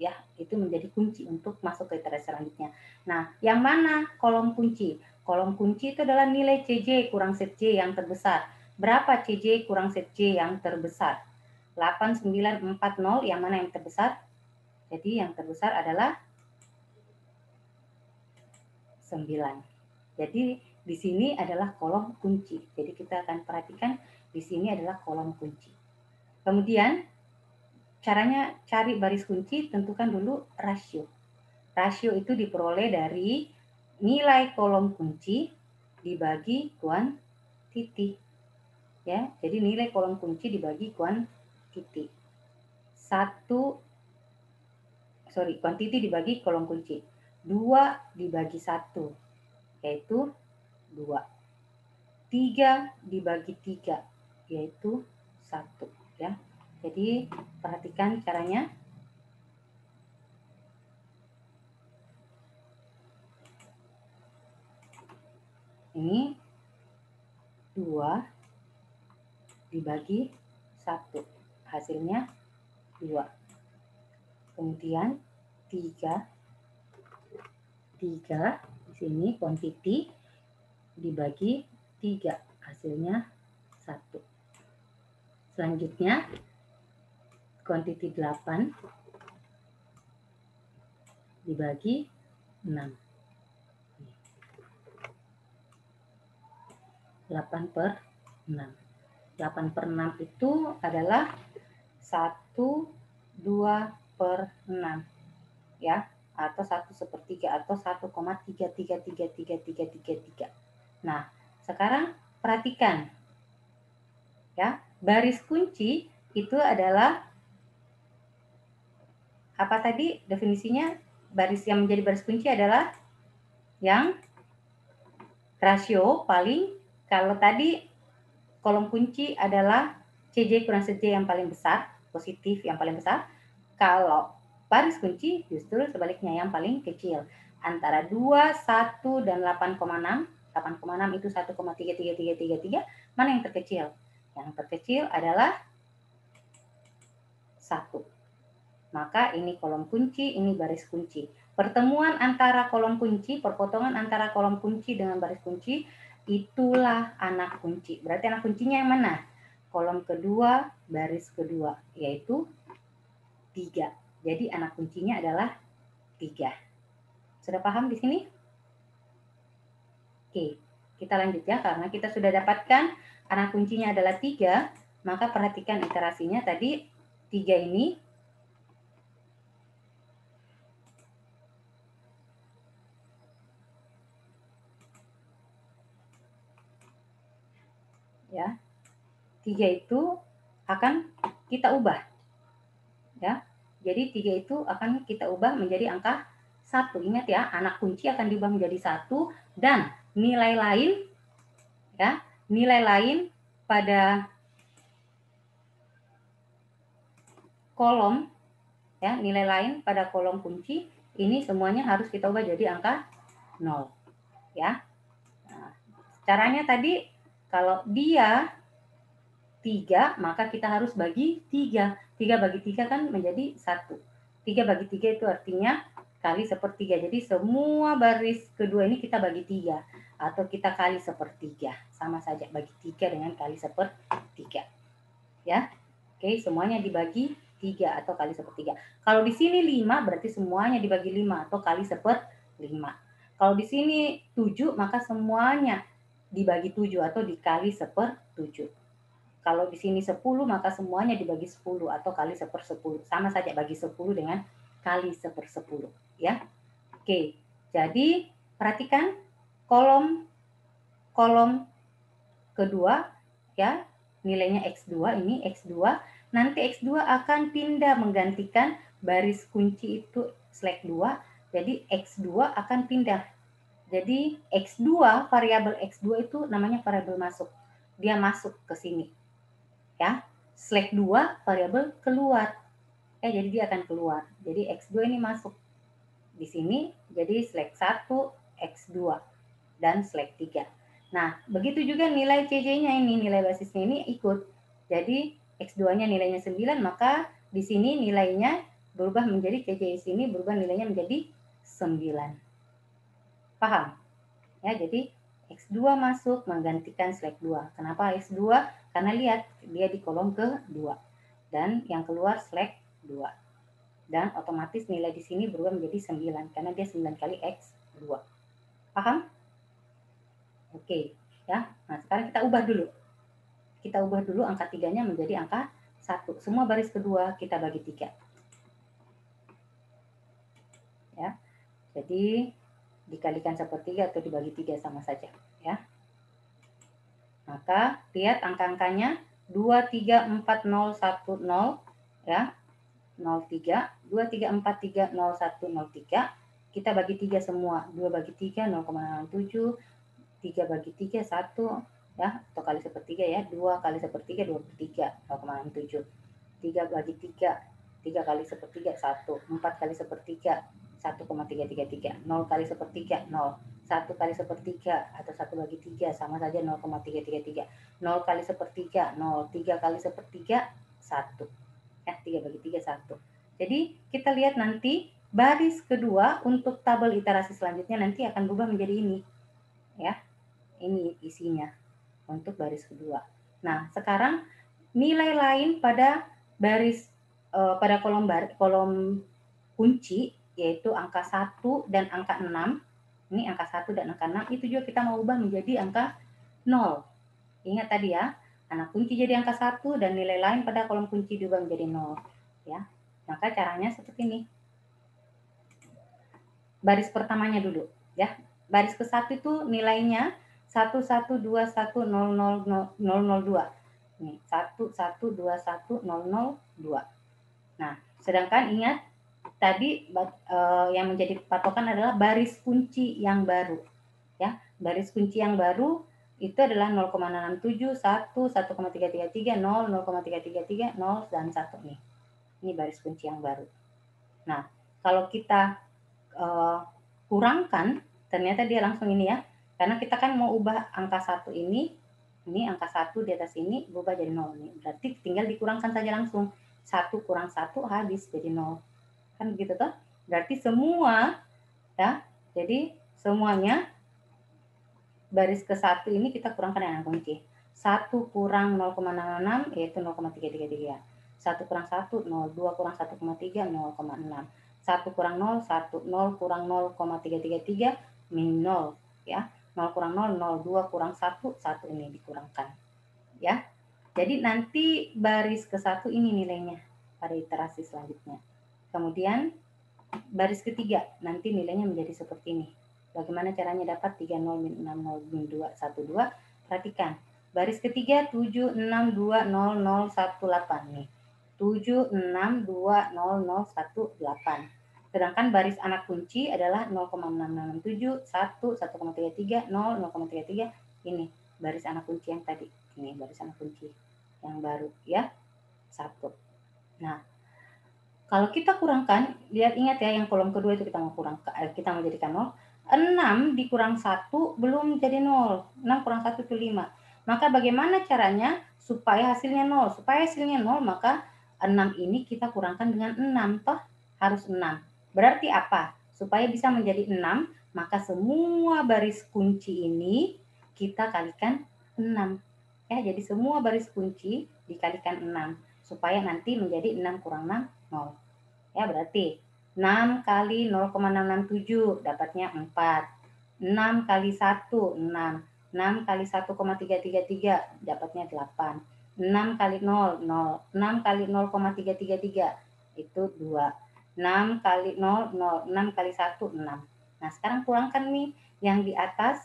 Ya, itu menjadi kunci untuk masuk ke iterasi selanjutnya. Nah, yang mana kolom kunci? Kolom kunci itu adalah nilai CJ kurang set J yang terbesar. Berapa CJ kurang set J yang terbesar? 8940, yang mana yang terbesar? Jadi yang terbesar adalah 9. Jadi di sini adalah kolom kunci. Jadi kita akan perhatikan di sini adalah kolom kunci. Kemudian caranya cari baris kunci, tentukan dulu rasio. Rasio itu diperoleh dari nilai kolom kunci dibagi kuantiti. Ya, jadi nilai kolom kunci dibagi kuantiti. Kuantiti dibagi kolom kunci. 2 dibagi 1, yaitu 2. 3 dibagi 3, yaitu 1. Ya. Jadi perhatikan caranya. Ini 2 dibagi 1, hasilnya 2. Kemudian 3 di sini kuantiti dibagi 3, hasilnya 1. Selanjutnya kuantiti 8 dibagi 6. 8/6. 8/6 itu adalah 1/2/6, ya, atau 1/3 atau 1,3333333. Nah, sekarang perhatikan ya, baris kunci itu adalah apa tadi definisinya? Baris yang menjadi baris kunci adalah yang rasio paling, kalau tadi kolom kunci adalah CJ kurang CJ yang paling besar, positif yang paling besar. Kalau baris kunci justru sebaliknya yang paling kecil. Antara 2, 1, dan 8,6. 8,6 itu 1,33333, mana yang terkecil? Yang terkecil adalah 1. Maka ini kolom kunci, ini baris kunci. Pertemuan antara kolom kunci, perpotongan antara kolom kunci dengan baris kunci, itulah anak kunci. Berarti anak kuncinya yang mana? Kolom kedua, baris kedua, yaitu 3. Jadi anak kuncinya adalah 3. Sudah paham di sini? Oke, kita lanjut ya, karena kita sudah dapatkan anak kuncinya adalah 3, maka perhatikan iterasinya tadi 3 ini ya. 3 itu akan kita ubah. Ya. Jadi 3 itu akan kita ubah menjadi angka 1. Ingat ya, anak kunci akan diubah menjadi 1 dan nilai lain ya, nilai lain pada kolom ya, nilai lain pada kolom kunci ini semuanya harus kita ubah jadi angka 0 ya. Nah, caranya tadi kalau dia 3, maka kita harus bagi 3. 3 bagi 3 kan menjadi 1. 3 bagi 3 itu artinya kali 1/3. Jadi semua baris kedua ini kita bagi 3. Atau kita kali 1/3. Sama saja, bagi 3 dengan kali 1/3. Ya. Oke, semuanya dibagi 3 atau kali 1/3. Kalau di sini 5, berarti semuanya dibagi 5 atau kali 1/5. Kalau di sini 7, maka semuanya dibagi 7 atau dikali 1/7. Kalau di sini 10, maka semuanya dibagi 10 atau kali 1/10. Sama saja bagi 10 dengan kali 1/10, ya. Oke, jadi perhatikan kolom kolom kedua, ya, nilainya X2, ini X2, nanti X2 akan pindah menggantikan baris kunci itu slash 2, jadi X2 akan pindah. Jadi X2, variabel X2 itu namanya variabel masuk. Dia masuk ke sini, ya. Slash 2 variabel keluar. Jadi dia akan keluar. Jadi X2 ini masuk di sini, jadi slash 1, X2 dan slash 3. Nah, begitu juga nilai CJ-nya ini, nilai basisnya ini ikut. Jadi X2-nya nilainya 9, maka di sini nilainya berubah menjadi CJ sini berubah nilainya menjadi 9. Paham? Ya, jadi X2 masuk menggantikan slash 2. Kenapa X2? Karena lihat dia di kolom ke-2 dan yang keluar slash 2. Dan otomatis nilai di sini berubah menjadi 9 karena dia 9 kali X2. Paham? Oke, ya. Nah, sekarang kita ubah dulu. Kita ubah dulu angka 3-nya menjadi angka 1. Semua baris kedua kita bagi 3. Ya. Jadi dikalikan 1/3 atau dibagi 3 sama saja, ya. Maka lihat angka-angkanya 2, 3, 4, 0, 1, 0, ya. 03, 2, 3, 4, 3, 0, 1, 0, 3. Kita bagi 3 semua. 2 bagi 3, 0,67. 3 bagi 3, 1, ya, atau kali 1/3 ya, 2 kali 1/3, 2/3, 0,67. 3 bagi 3, 3 kali 1/3, 1, 4 kali 1/3, 1,333, 0 kali 1/3, 0, 1 kali 1/3 atau 1 bagi 3 sama saja 0,333, 0 kali 1/3, 0, 3 kali 1/3, 1, ya, 3 bagi 3, 1. Jadi kita lihat nanti baris kedua untuk tabel iterasi selanjutnya nanti akan berubah menjadi ini, ya. Ini isinya untuk baris kedua. Nah, sekarang nilai lain pada baris pada kolom kunci yaitu angka 1 dan angka 6. Ini angka 1 dan angka 6 itu juga kita mau ubah menjadi angka 0. Ingat tadi ya, anak kunci jadi angka 1 dan nilai lain pada kolom kunci diubah menjadi 0, ya. Maka caranya seperti ini. Baris pertamanya dulu, ya. Baris ke-1 itu nilainya 1121000002. Nih, 11210002. Nah, sedangkan ingat tadi yang menjadi patokan adalah baris kunci yang baru, ya. Baris kunci yang baru itu adalah 0,667, 1, 1,333, 0, 0,333, 0 dan 1 nih. Ini baris kunci yang baru. Nah, kalau kita kurangkan, ternyata dia langsung ini ya. Karena kita kan mau ubah angka 1 ini angka 1 di atas ini berubah jadi 0 nih. Berarti tinggal dikurangkan saja langsung. 1 kurang 1 habis jadi 0. Kan begitu toh? Berarti semua ya. Jadi semuanya baris ke-1 ini kita kurangkan dengan kunci. 1 kurang 0,66 yaitu 0,333. 1 kurang 1, 0. 2 kurang 1,3, 0,6. 1 kurang 0, 1. 0 kurang 0,333, min 0. Ya. 0 kurang 0, 0. 2 kurang 1, 1 ini dikurangkan. Ya. Jadi nanti baris ke-1 ini nilainya pada iterasi selanjutnya. Kemudian baris ketiga nanti nilainya menjadi seperti ini. Bagaimana caranya dapat 30 min 60 min 2 12? Perhatikan. Baris ketiga 76200018 nih. 76200018. Sedangkan baris anak kunci adalah 0,6667, 1, 1,33, 0, 0,33. Ini baris anak kunci yang tadi. Ini baris anak kunci yang baru ya. 1. Nah, kalau kita kurangkan, ingat ya yang kolom kedua itu kita mau jadikan 0. 6 dikurang 1 belum jadi 0. 6 kurang 1 itu 5. Maka bagaimana caranya supaya hasilnya 0? Supaya hasilnya 0 maka 6 ini kita kurangkan dengan 6 toh harus 6. Berarti apa? Supaya bisa menjadi 6, maka semua baris kunci ini kita kalikan 6. Ya, jadi semua baris kunci dikalikan 6 supaya nanti menjadi 6 kurang 6 0. Ya, berarti 6 kali 0,667 dapatnya 4. 6 kali 1, 6. 6 kali 1,333, dapatnya 8. 6 kali 0, 0. 6 kali 0,333, itu 2. 6 kali 0, 0. 6 kali 1, 6. Nah, sekarang kurangkan nih yang di atas.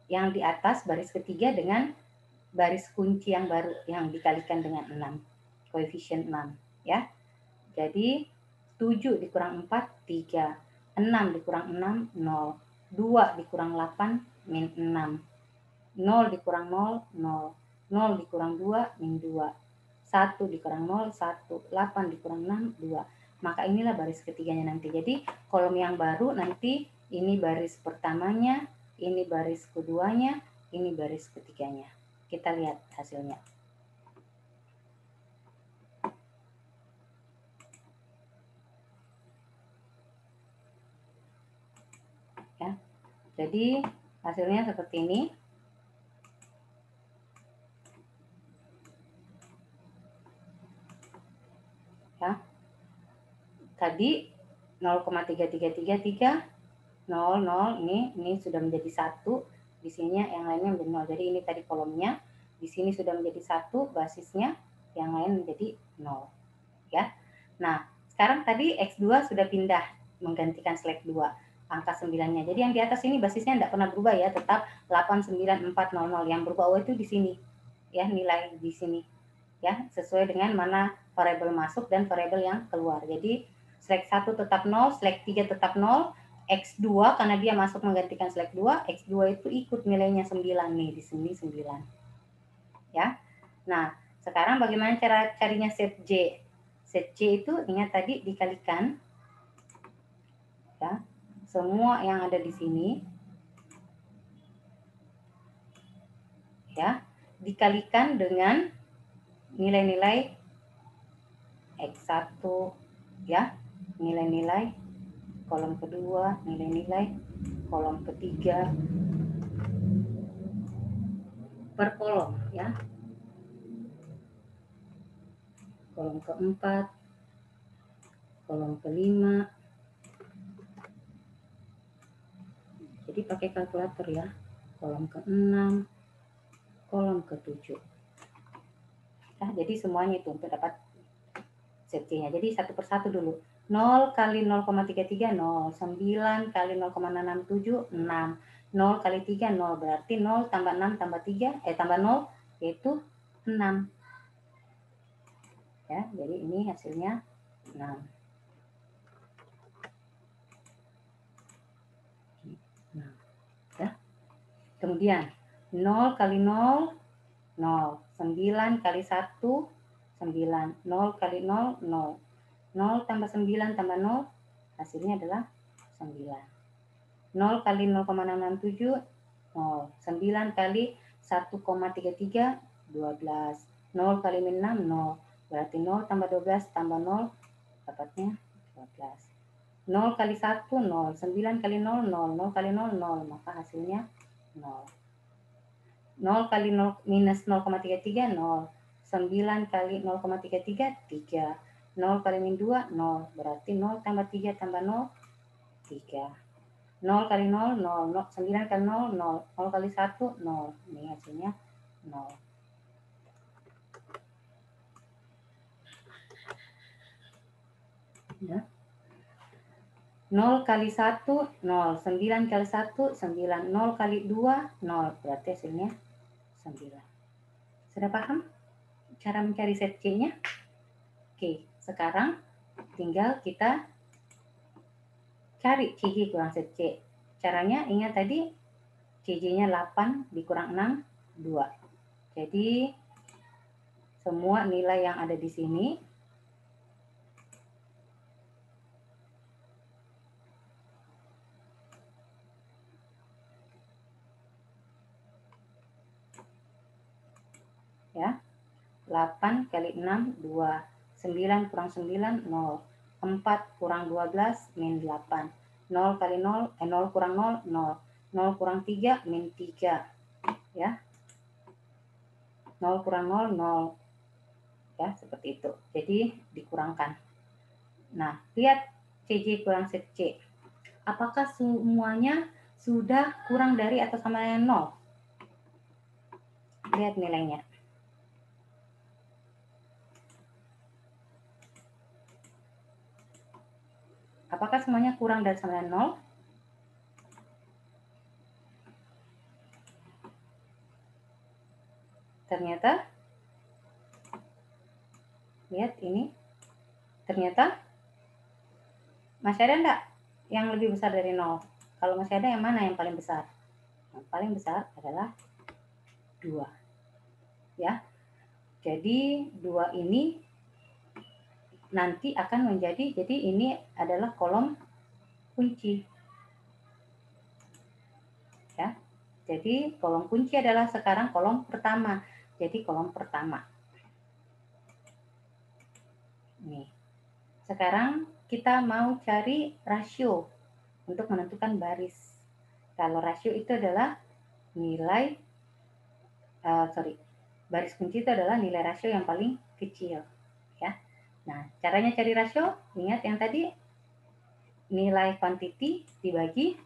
Yang di atas baris ketiga dengan baris kunci yang baru yang dikalikan dengan 6. Koefisien 6, ya. Jadi 7 dikurang 4, 3. 6 dikurang 6, 0. 2 dikurang 8, min 6. 0 dikurang 0, 0. 0 dikurang 2, min 2. 1 dikurang 0, 1. 8 dikurang 6, 2. Maka inilah baris ketiganya nanti. Jadi kolom yang baru nanti ini baris pertamanya, ini baris keduanya, ini baris ketiganya. Kita lihat hasilnya. Ya. Jadi hasilnya seperti ini. Ya. Tadi 0,3333 0, 0, ini sudah menjadi 1, di sini yang lainnya menjadi 0. Jadi ini tadi kolomnya, di sini sudah menjadi 1 basisnya, yang lain menjadi 0. Ya. Nah, sekarang tadi X2 sudah pindah menggantikan slack 2, angka 9-nya. Jadi yang di atas ini basisnya tidak pernah berubah ya, tetap 89400. Yang berubah itu di sini. Ya, nilai di sini. Ya, sesuai dengan mana variabel masuk dan variabel yang keluar. Jadi slack 1 tetap 0, slack 3 tetap 0, X2 karena dia masuk menggantikan slack 2, X2 itu ikut nilainya 9 nih, di sini 9. Ya. Nah, sekarang bagaimana cara carinya set J? Set J itu ingat tadi dikalikan ya. Semua yang ada di sini ya, dikalikan dengan nilai-nilai X1 ya, nilai-nilai kolom kedua, nilai-nilai kolom ketiga per kolom ya. Kolom keempat, kolom kelima. Jadi pakai kalkulator ya. Kolom ke-6, kolom ke-7. Nah, jadi semuanya itu untuk dapat ZC-nya. Jadi satu persatu dulu. 0 kali 0,33, 0. 9 kali 0,667, 6. 0 kali 3, 0. Berarti 0 tambah 6 tambah 3, tambah 0, yaitu 6. Ya, jadi ini hasilnya 6. Nah, ya. Kemudian 0 kali 0, 0. 9 kali 1, 9. 0 kali 0, 0. 0 tambah 9 tambah 0, hasilnya adalah 9. 0 kali 0,667, 0. 9 kali 1,33, 12. 0 kali min 6, 0. Berarti 0 tambah 12 tambah 0, dapatnya 12. 0 kali 1, 0. 9 kali 0, 0. 0 kali 0, 0. Maka hasilnya 0. 0 kali 0 minus 0,33, 0. 9 kali 0,33, 3. 0 kali min 2, 0. Berarti 0 tambah 3 tambah 0, 3. 0 kali 0, 0. 9 kali 0, 0. 0 kali 1, 0. Ini hasilnya 0. Ya. 0 kali 1, 0. 9 kali 1, 9. 0 kali 2, 0. Berarti hasilnya 9. Sudah paham cara mencari set C-nya? Oke, sekarang tinggal kita cari CJ kurang set C. Caranya ingat tadi CJ-nya 8 dikurang 6, 2. Jadi semua nilai yang ada di sini ya. 8 kali 6, 2. 9 kurang 9, 0. 4 kurang 12, min 8. 0 kali 0, 0 kurang 0, 0. 0 kurang 3, min 3. Ya. 0 kurang 0, 0. Ya, seperti itu. Jadi dikurangkan. Nah, lihat CJ kurang set C. Apakah semuanya sudah kurang dari atau sama dengan 0? Lihat nilainya. Apakah semuanya kurang dari sama dengan 0? Ternyata, lihat ini, ternyata masih ada enggak yang lebih besar dari 0? Kalau masih ada, yang mana yang paling besar? Yang paling besar adalah 2. Ya, jadi 2 ini nanti akan menjadi, jadi ini adalah kolom kunci. Ya, jadi kolom kunci adalah sekarang kolom pertama. Jadi kolom pertama. Nih. Sekarang kita mau cari rasio untuk menentukan baris. Kalau rasio itu adalah nilai, baris kunci itu adalah nilai rasio yang paling kecil. Ya. Nah, caranya cari rasio, ingat yang tadi, nilai quantity dibagi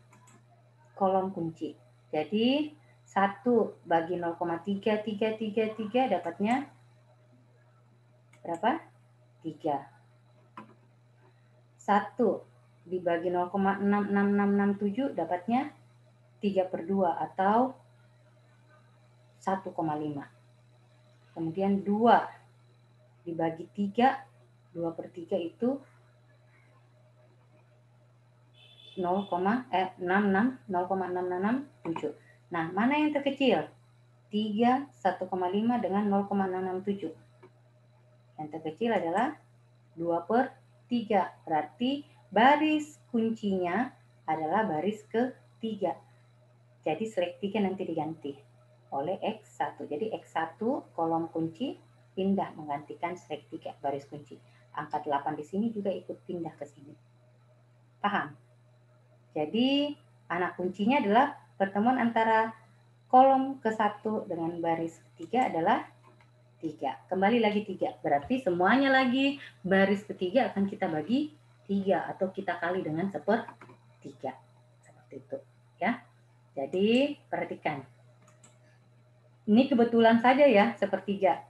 kolom kunci. Jadi 1 bagi 0,3333 dapatnya berapa? 3. 1 dibagi 0,66667 dapatnya 3/2 atau 1,5. Kemudian 2 dibagi 3, 2/3 itu 0,667. Nah, mana yang terkecil? 3, 1,5 dengan 0,667. Yang terkecil adalah 2/3. Berarti baris kuncinya adalah baris ketiga. Jadi select 3 nanti diganti oleh X1. Jadi X1 kolom kunci pindah menggantikan select 3 baris kunci. Angka 8 di sini juga ikut pindah ke sini. Paham? Jadi anak kuncinya adalah pertemuan antara kolom ke-1 dengan baris ketiga adalah 3. Kembali lagi 3. Berarti semuanya lagi baris ketiga akan kita bagi 3 atau kita kali dengan 1/3. Seperti itu, ya. Jadi perhatikan. Ini kebetulan saja ya 1/3.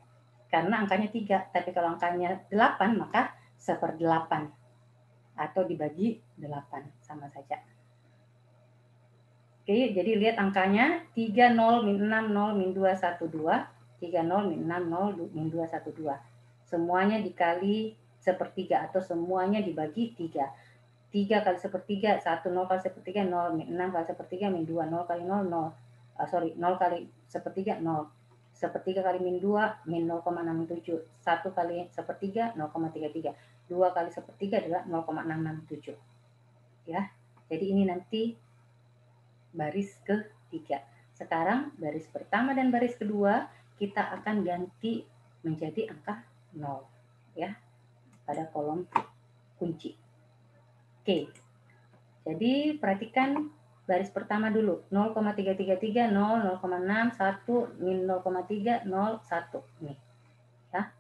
Karena angkanya 3, tapi kalau angkanya 8 maka 1/8 atau dibagi 8 sama saja. Oke, jadi lihat angkanya 3, 0, min 6, 0, min 2, 1, 2. 3, 0, min 6, 0, min 2, 1, 2. Semuanya dikali 1/3 atau semuanya dibagi 3. 3 kali 1/3, 1, 0 kali 1/3, 0, min 6 kali 1/3, min 2, 0 kali 0, 0. 0 kali 1/3, 0. 1/3 kali min 2, min 0,67. 1 kali 1/3, 0,33. 2 kali 1/3 adalah 0,667. Ya, jadi ini nanti baris ketiga. Sekarang baris pertama dan baris kedua kita akan ganti menjadi angka 0 ya pada kolom kunci. Oke. Jadi perhatikan baris pertama dulu. 0,333 0 0,6 1 min 0,3 0 1 nih. Ya.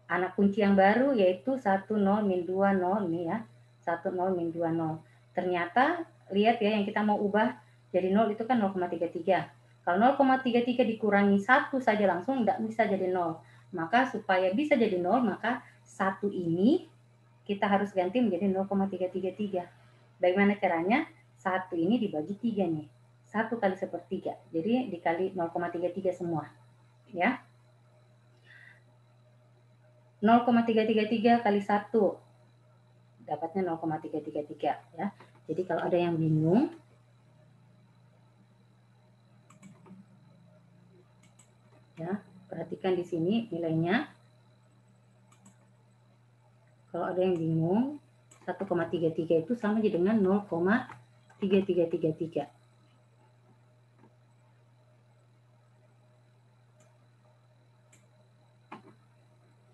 Anak kunci yang baru yaitu 1 0 min 2 0 nih ya. 1 0 min 2 0. Ternyata lihat ya yang kita mau ubah jadi 0 itu kan 0,33. Kalau 0,33 dikurangi 1 saja langsung tidak bisa jadi 0. Maka supaya bisa jadi 0 maka 1 ini kita harus ganti menjadi 0,333. Bagaimana caranya? 1 ini dibagi 3 nih. 1 kali 1/3. Jadi dikali 0,33 semua. Ya. 0,333 kali 1 dapatnya 0,333 ya. Jadi kalau ada yang bingung ya, perhatikan di sini nilainya. Kalau ada yang bingung, 1,33 itu sama aja dengan 0,3333.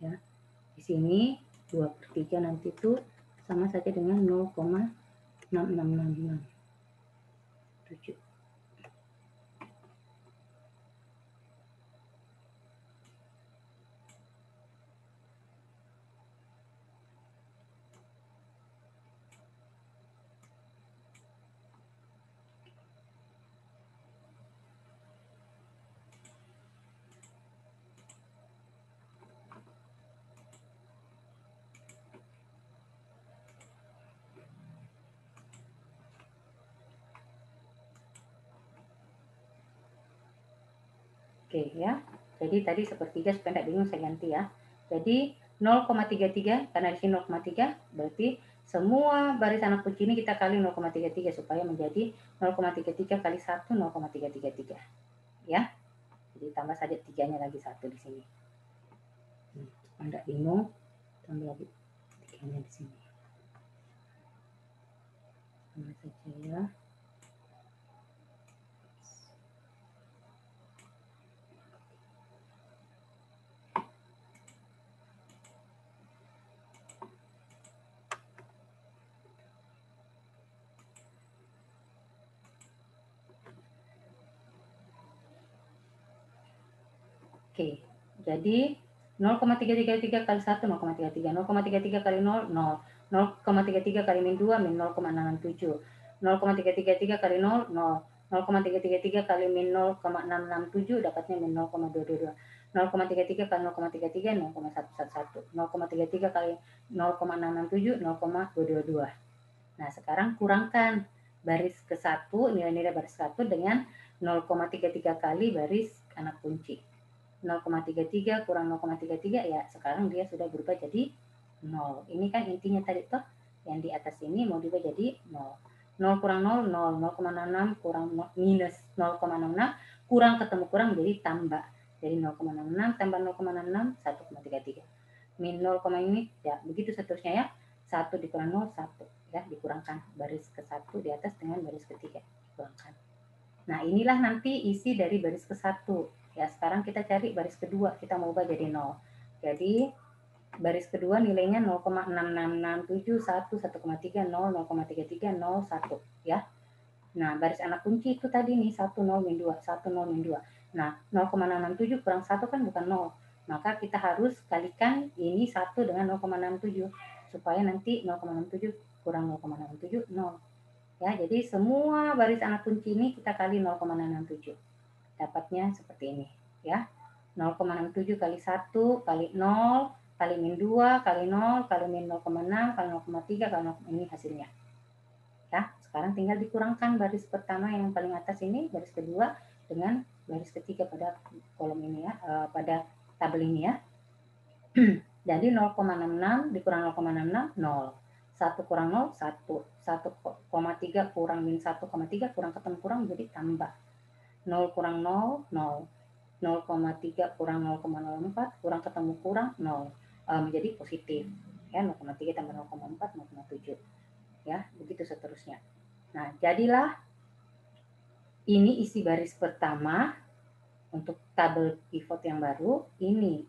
Ya. Di sini 2/3 nanti itu sama saja dengan 0,6667. Oke ya. Jadi tadi sepertiga supaya tidak bingung saya ganti ya. Jadi 0,33 karena di sini 0,3 berarti semua baris anak kunci ini kita kali 0,33 supaya menjadi 0,33 kali 1 0,333 ya. Jadi tambah saja tiganya lagi 1 di sini. Supaya tidak bingung tambah lagi tiganya di sini. Tambah saja ya. Oke, jadi 0,333 kali 1, 0,33. 0,33 kali 0, 0. 0,33 kali min 2, min 0,667. 0,333 kali 0, 0. 0,333 kali min 0,667 dapatnya min 0,222. 0,33 kali 0,33 0,111. 0,33 kali 0,667 0,222. Nah, sekarang kurangkan baris ke-1, nilai-nilai baris ke-1 dengan 0,33 kali baris anak kunci. 0,33 kurang 0,33 ya sekarang dia sudah berubah jadi 0. Ini kan intinya tadi tuh yang di atas ini mau diubah jadi 0. 0 kurang 0, 0. 0,66 kurang minus 0,66 kurang ketemu kurang jadi tambah. Jadi 0,66 tambah 0,66 1,33. Min 0, ini ya begitu seterusnya ya. 1 dikurang 0 1 ya dikurangkan baris ke-1 di atas dengan baris ketiga dikurangkan. Nah, inilah nanti isi dari baris ke-1. Ya, sekarang kita cari baris kedua, kita mau ubah jadi 0. Jadi, baris kedua nilainya 0,6667, 1, 1,3, 0, 0,33, 0, 1. Ya. Nah, baris anak kunci itu tadi nih, 1, 0, min 2, 1, 0, min 2. Nah, 0,667 kurang 1 kan bukan 0. Maka kita harus kalikan ini 1 dengan 0,67. Supaya nanti 0,67 kurang 0,67, 0. Ya, jadi semua baris anak kunci ini kita kali 0,67. Dapatnya seperti ini, ya. 0,67 kali 1 kali 0 kali min 2 kali 0 kali min 0,6 kali 0,3 kali 0, ini hasilnya. Ya, sekarang tinggal dikurangkan baris pertama yang paling atas ini, baris kedua dengan baris ketiga pada kolom ini ya, pada tabel ini ya. Jadi 0,66 dikurang 0,66 0. 1 kurang 0, 1. 1,3 kurang min 1,3 kurang ketemu kurang menjadi tambah. 0 kurang 0, 0. 0,3 kurang 0,04 kurang ketemu kurang 0. Menjadi positif. Ya, 0,3 tambah 0,4, 0,7. Ya, begitu seterusnya. Nah, jadilah ini isi baris pertama untuk tabel pivot yang baru. Ini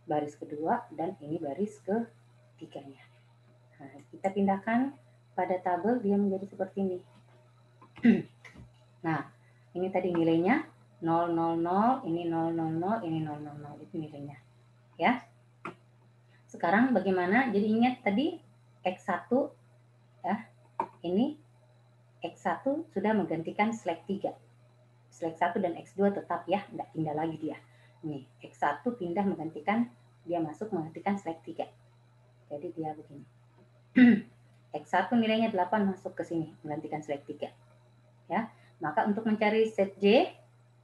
baris kedua dan ini baris ketiganya. Nah, kita pindahkan pada tabel dia menjadi seperti ini. Nah, ini tadi nilainya 000, ini 000, ini 000, itu nilainya. Ya. Sekarang bagaimana? Jadi ingat tadi X1 ya. Ini X1 sudah menggantikan slack 3. Slack 1 dan X2 tetap ya, tidak pindah lagi dia. Nih, X1 pindah menggantikan, dia masuk menggantikan slack 3. Jadi dia begini. X1 nilainya 8 masuk ke sini menggantikan slack 3. Ya. Maka untuk mencari set J,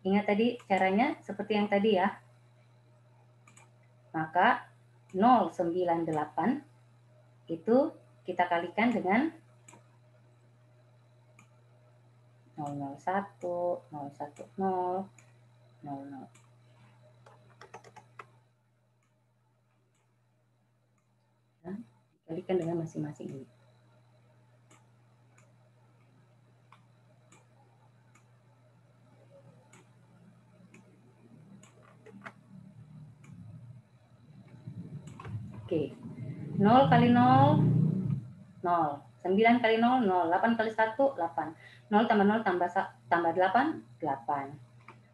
ingat tadi caranya seperti yang tadi ya. Maka 098 itu kita kalikan dengan 001, 010, 00. Nah, dikalikan dengan masing-masing ini. Oke, 0 kali 0, 0. 9 kali 0, 0. 8 kali 1, 8. 0 tambah 0 tambah 8, 8.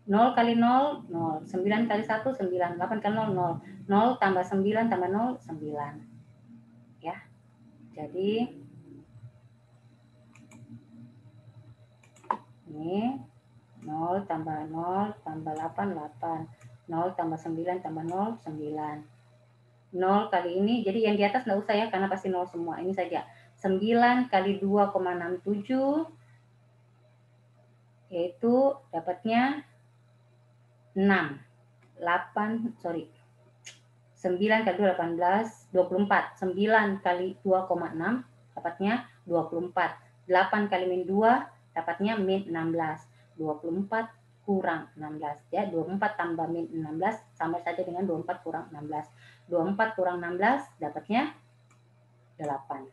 0 kali 0, 0. 9 kali 1, 9. 8 kali 0, 0. 0 tambah 9 tambah 0, 9. Ya, jadi ini 0 tambah 0 tambah 8, 8. 0 tambah 9 tambah 0, 9. 0 kali ini, jadi yang di atas nggak usah ya, karena pasti 0 semua. Ini saja. 9 kali 2,67, yaitu dapatnya 9 kali 2 18, 24. 9 kali 2,6 dapatnya 24. 8 kali min 2 dapatnya min 16. 24 kurang 16 ya. 24 tambah min 16 sama saja dengan 24 kurang 16. 24 kurang 16 dapatnya 8.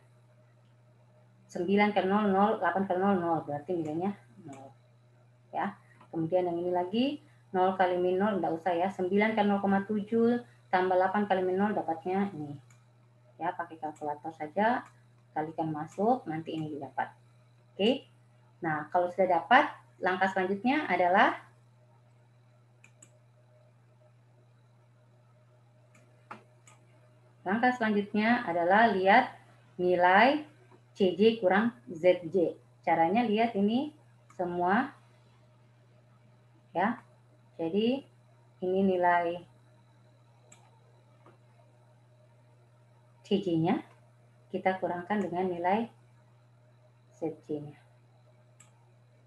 9 kali 0, 0, 8 kali 0, 0. Berarti nilainya 0. Ya. Kemudian yang ini lagi 0 kali min 0 enggak usah ya. 9 kali 0,7 tambah 8 kali min 0 dapatnya ini. Ya, pakai kalkulator saja. Kalikan masuk, nanti ini didapat. Oke. Nah, kalau sudah dapat, langkah selanjutnya adalah lihat nilai CJ kurang ZJ. Caranya lihat ini semua ya. Jadi ini nilai CJ-nya kita kurangkan dengan nilai ZJ-nya.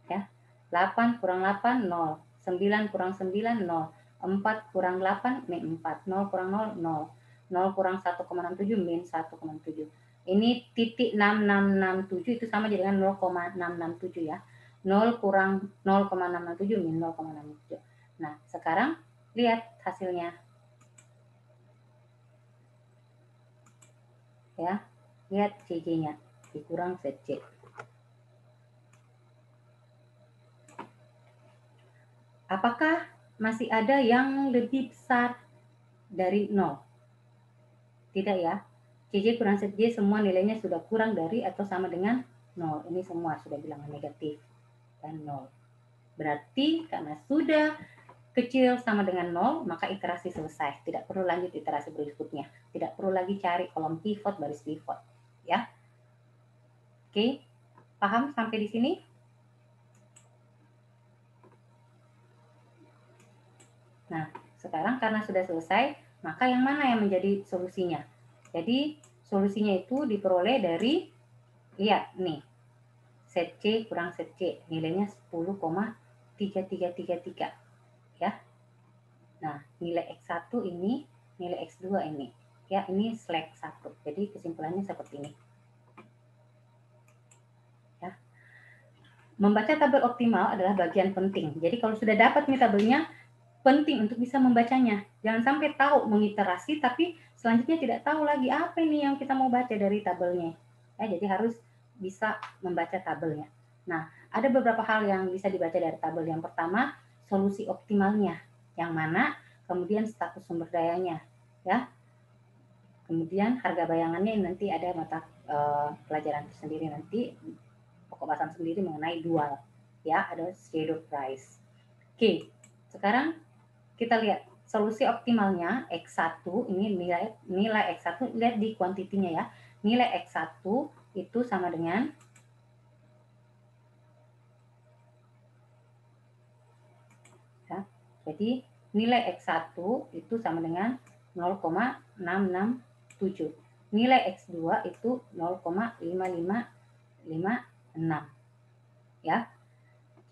Ya. 8 kurang 8 0, 9 kurang 9 0, 4 kurang 8 min 4, 0 kurang 0 0, 0 kurang 1,67 min 1,7. Ini titik 6667 itu sama dengan 0,667 ya. 0 kurang 0,667 min 0,667. Nah, sekarang lihat hasilnya. Ya. Lihat CJ-nya dikurang ZJ. Apakah masih ada yang lebih besar dari 0? Tidak ya. CJ kurang ZJ semua nilainya sudah kurang dari atau sama dengan 0. Ini semua sudah bilangan negatif dan 0. Berarti karena sudah kecil sama dengan 0, maka iterasi selesai. Tidak perlu lanjut iterasi berikutnya. Tidak perlu lagi cari kolom pivot, baris pivot. Ya. Oke, paham sampai di sini? Nah, sekarang karena sudah selesai, maka yang mana yang menjadi solusinya? Jadi, solusinya itu diperoleh dari, lihat nih, set C kurang set C, nilainya 10,3333 ya. Nah, nilai X1 ini, nilai X2 ini. Ya, ini slack 1. Jadi kesimpulannya seperti ini. Ya. Membaca tabel optimal adalah bagian penting. Jadi kalau sudah dapat nih tabelnya, penting untuk bisa membacanya. Jangan sampai tahu mengiterasi tapi selanjutnya tidak tahu lagi apa ini yang kita mau baca dari tabelnya. Ya, jadi harus bisa membaca tabelnya. Nah, ada beberapa hal yang bisa dibaca dari tabel. Yang pertama, solusi optimalnya, yang mana kemudian status sumber dayanya, ya. Kemudian harga bayangannya nanti ada mata pelajaran tersendiri nanti, pokok bahasan sendiri mengenai dual, ya, ada shadow price. Oke, sekarang kita lihat solusi optimalnya X1 ini nilai X1, lihat di kuantitinya ya. Nilai X1 itu sama dengan ya. Jadi nilai X1 itu sama dengan 0,667. Nilai X2 itu 0,5556 ya.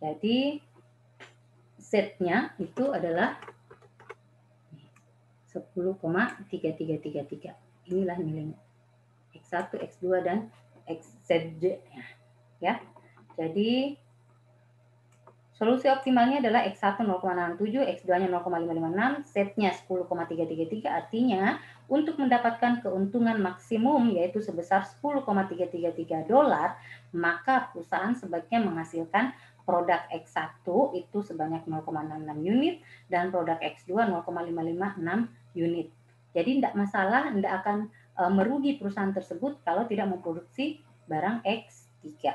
Jadi Z-nya itu adalah 10,3333. Inilah nilainya. X1, X2 dan XZJ ya. Jadi solusi optimalnya adalah X1 0,67, X2-nya 0,556, Z-nya 10,333. Artinya untuk mendapatkan keuntungan maksimum yaitu sebesar 10,333 dolar, maka perusahaan sebaiknya menghasilkan produk X1 itu sebanyak 0,66 unit dan produk X2 0,556 unit. Jadi tidak masalah, tidak akan merugi perusahaan tersebut kalau tidak memproduksi barang X3.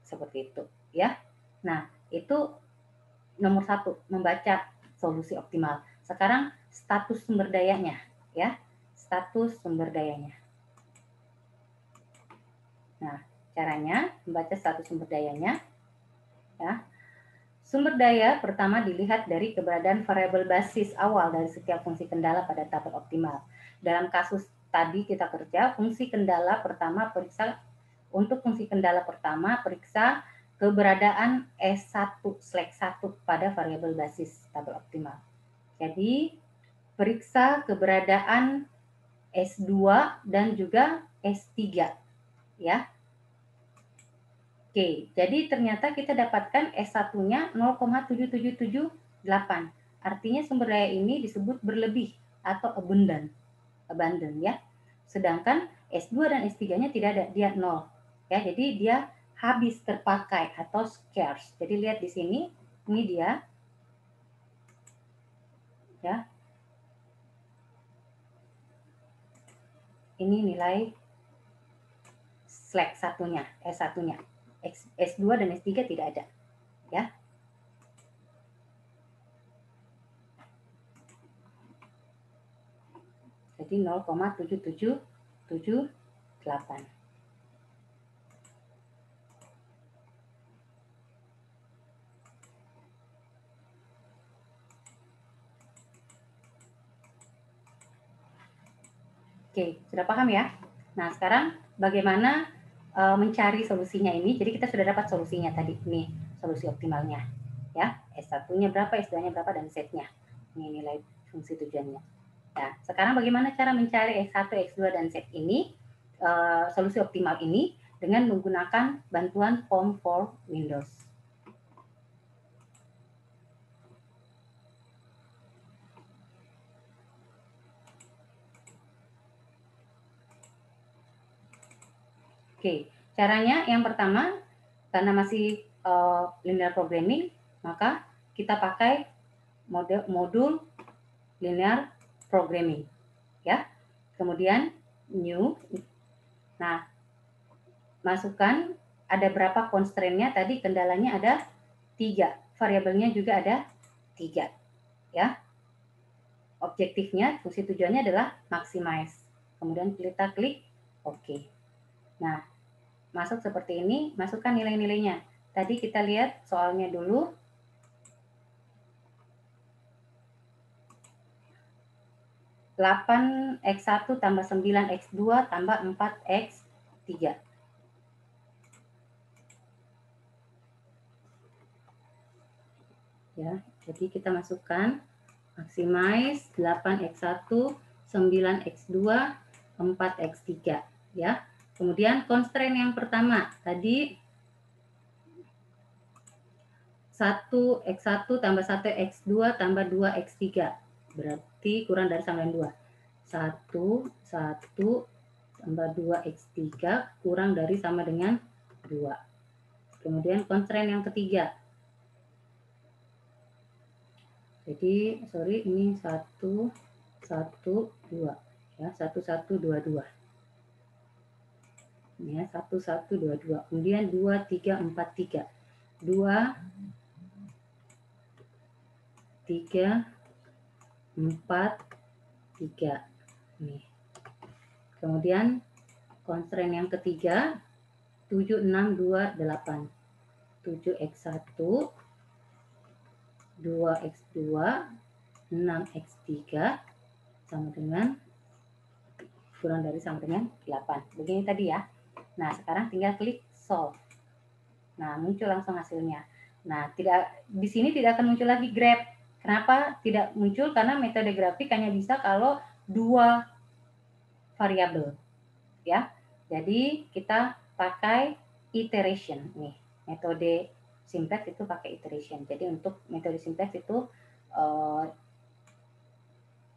Seperti itu ya. Nah, itu nomor 1, membaca solusi optimal. Sekarang status sumber dayanya ya. Status sumber dayanya. Nah, caranya membaca status sumber dayanya ya. Sumber daya pertama dilihat dari keberadaan variabel basis awal dari setiap fungsi kendala pada tabel optimal. Dalam kasus tadi kita kerja fungsi kendala pertama periksa, untuk fungsi kendala pertama periksa keberadaan S1/1 pada variabel basis tabel optimal. Jadi periksa keberadaan S2 dan juga S3 ya. Oke, jadi ternyata kita dapatkan S1-nya 0,7778. Artinya sumber daya ini disebut berlebih atau abundant ya. Sedangkan S2 dan S3-nya tidak ada, dia 0. Ya, jadi dia habis terpakai atau scarce. Jadi lihat di sini, ini dia ya. Ini nilai slack satunya, S1-nya. S2 dan S3 tidak ada, ya. Jadi 0,7778. Oke, sudah paham ya? Nah, sekarang bagaimana mencari solusinya ini? Jadi kita sudah dapat solusinya tadi, ini solusi optimalnya. Ya, S1-nya berapa, S2-nya berapa, dan Z-nya. Ini nilai fungsi tujuannya. Nah, sekarang bagaimana cara mencari S1, X2, dan Z ini, solusi optimal ini, dengan menggunakan bantuan Form for Windows. Oke, caranya yang pertama, karena masih linear programming, maka kita pakai modul linear programming, ya. Kemudian new. Nah, masukkan ada berapa constraint-nya tadi, kendalanya ada 3, variabelnya juga ada 3, ya. Objektifnya, fungsi tujuannya adalah maximize. Kemudian kita klik OK. Nah, masuk seperti ini, masukkan nilai-nilainya. Tadi kita lihat soalnya dulu. 8x1 tambah 9x2 tambah 4x3. Ya, jadi kita masukkan maximize 8x1, 9x2, 4x3 ya. Kemudian constraint yang pertama tadi 1x1 tambah 1x2 tambah 2x3 berarti kurang dari sama dengan 2. 1 tambah 2x3 kurang dari sama dengan 2. Kemudian constraint yang ketiga. Jadi, sorry, ini 1, 1, 2. Ya, 1, 1, 2, 2. Ya, 1, 1, 2, 2. Kemudian 2, 3, 4, 3. 2, 3, 4, 3. Nih. Kemudian constraint yang ketiga 7, 6, 2, 8. 7x1, 2x2, 6x3 sama dengan kurang dari sama dengan 8. Begini tadi ya. Nah, sekarang tinggal klik solve. Nah, muncul langsung hasilnya. Nah, di sini tidak akan muncul lagi grep. Kenapa tidak muncul? Karena metode grafik hanya bisa kalau 2 variabel. Ya. Jadi, kita pakai iteration nih. Metode simplex itu pakai iteration. Jadi, untuk metode simplex itu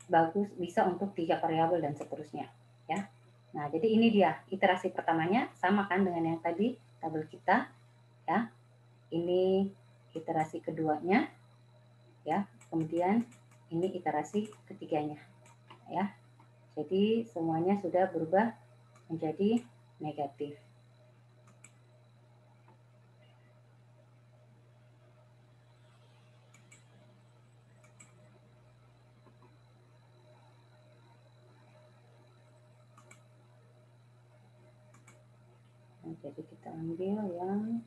bagus, bisa untuk 3 variabel dan seterusnya. Ya. Nah, jadi ini dia iterasi pertamanya, sama kan dengan yang tadi tabel kita, ya. Ini iterasi keduanya, ya. Kemudian ini iterasi ketiganya, ya. Jadi semuanya sudah berubah menjadi negatif. Nah, jadi kita ambil yang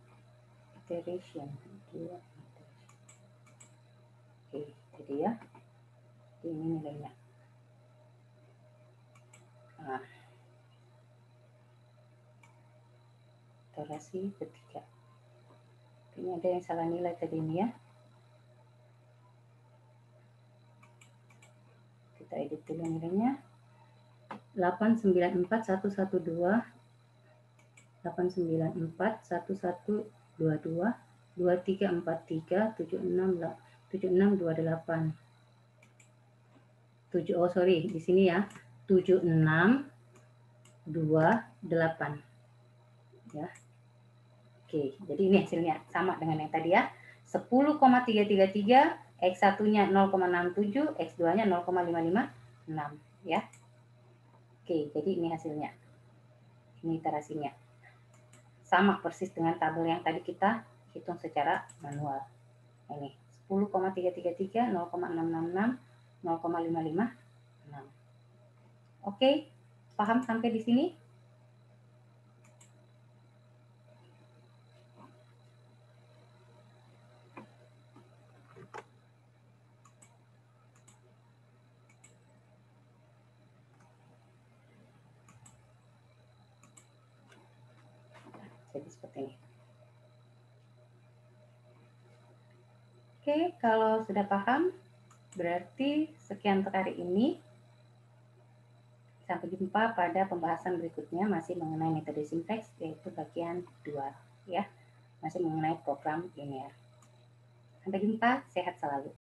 iteration 2. Oke, jadi ya, ini nilainya. Nah, iterasi ketiga. Ini ada yang salah nilai tadi ini ya. edit dulu nilainya. 894112, 8941122, 2343, 7628. Oh sorry, di sini ya. 7628. Ya. Oke, jadi ini hasilnya sama dengan yang tadi ya. 10,333, X1-nya 0,67, X2-nya 0,556 ya. Oke, jadi ini hasilnya. Ini iterasinya. Sama persis dengan tabel yang tadi kita hitung secara manual. Ini 10,333, 0,666, 0,556. Oke, paham sampai di sini? Jadi seperti ini. Oke, kalau sudah paham, berarti sekian untuk hari ini. Sampai jumpa pada pembahasan berikutnya masih mengenai metode sinteks, yaitu bagian 2 ya, masih mengenai program linear. Sampai jumpa, sehat selalu.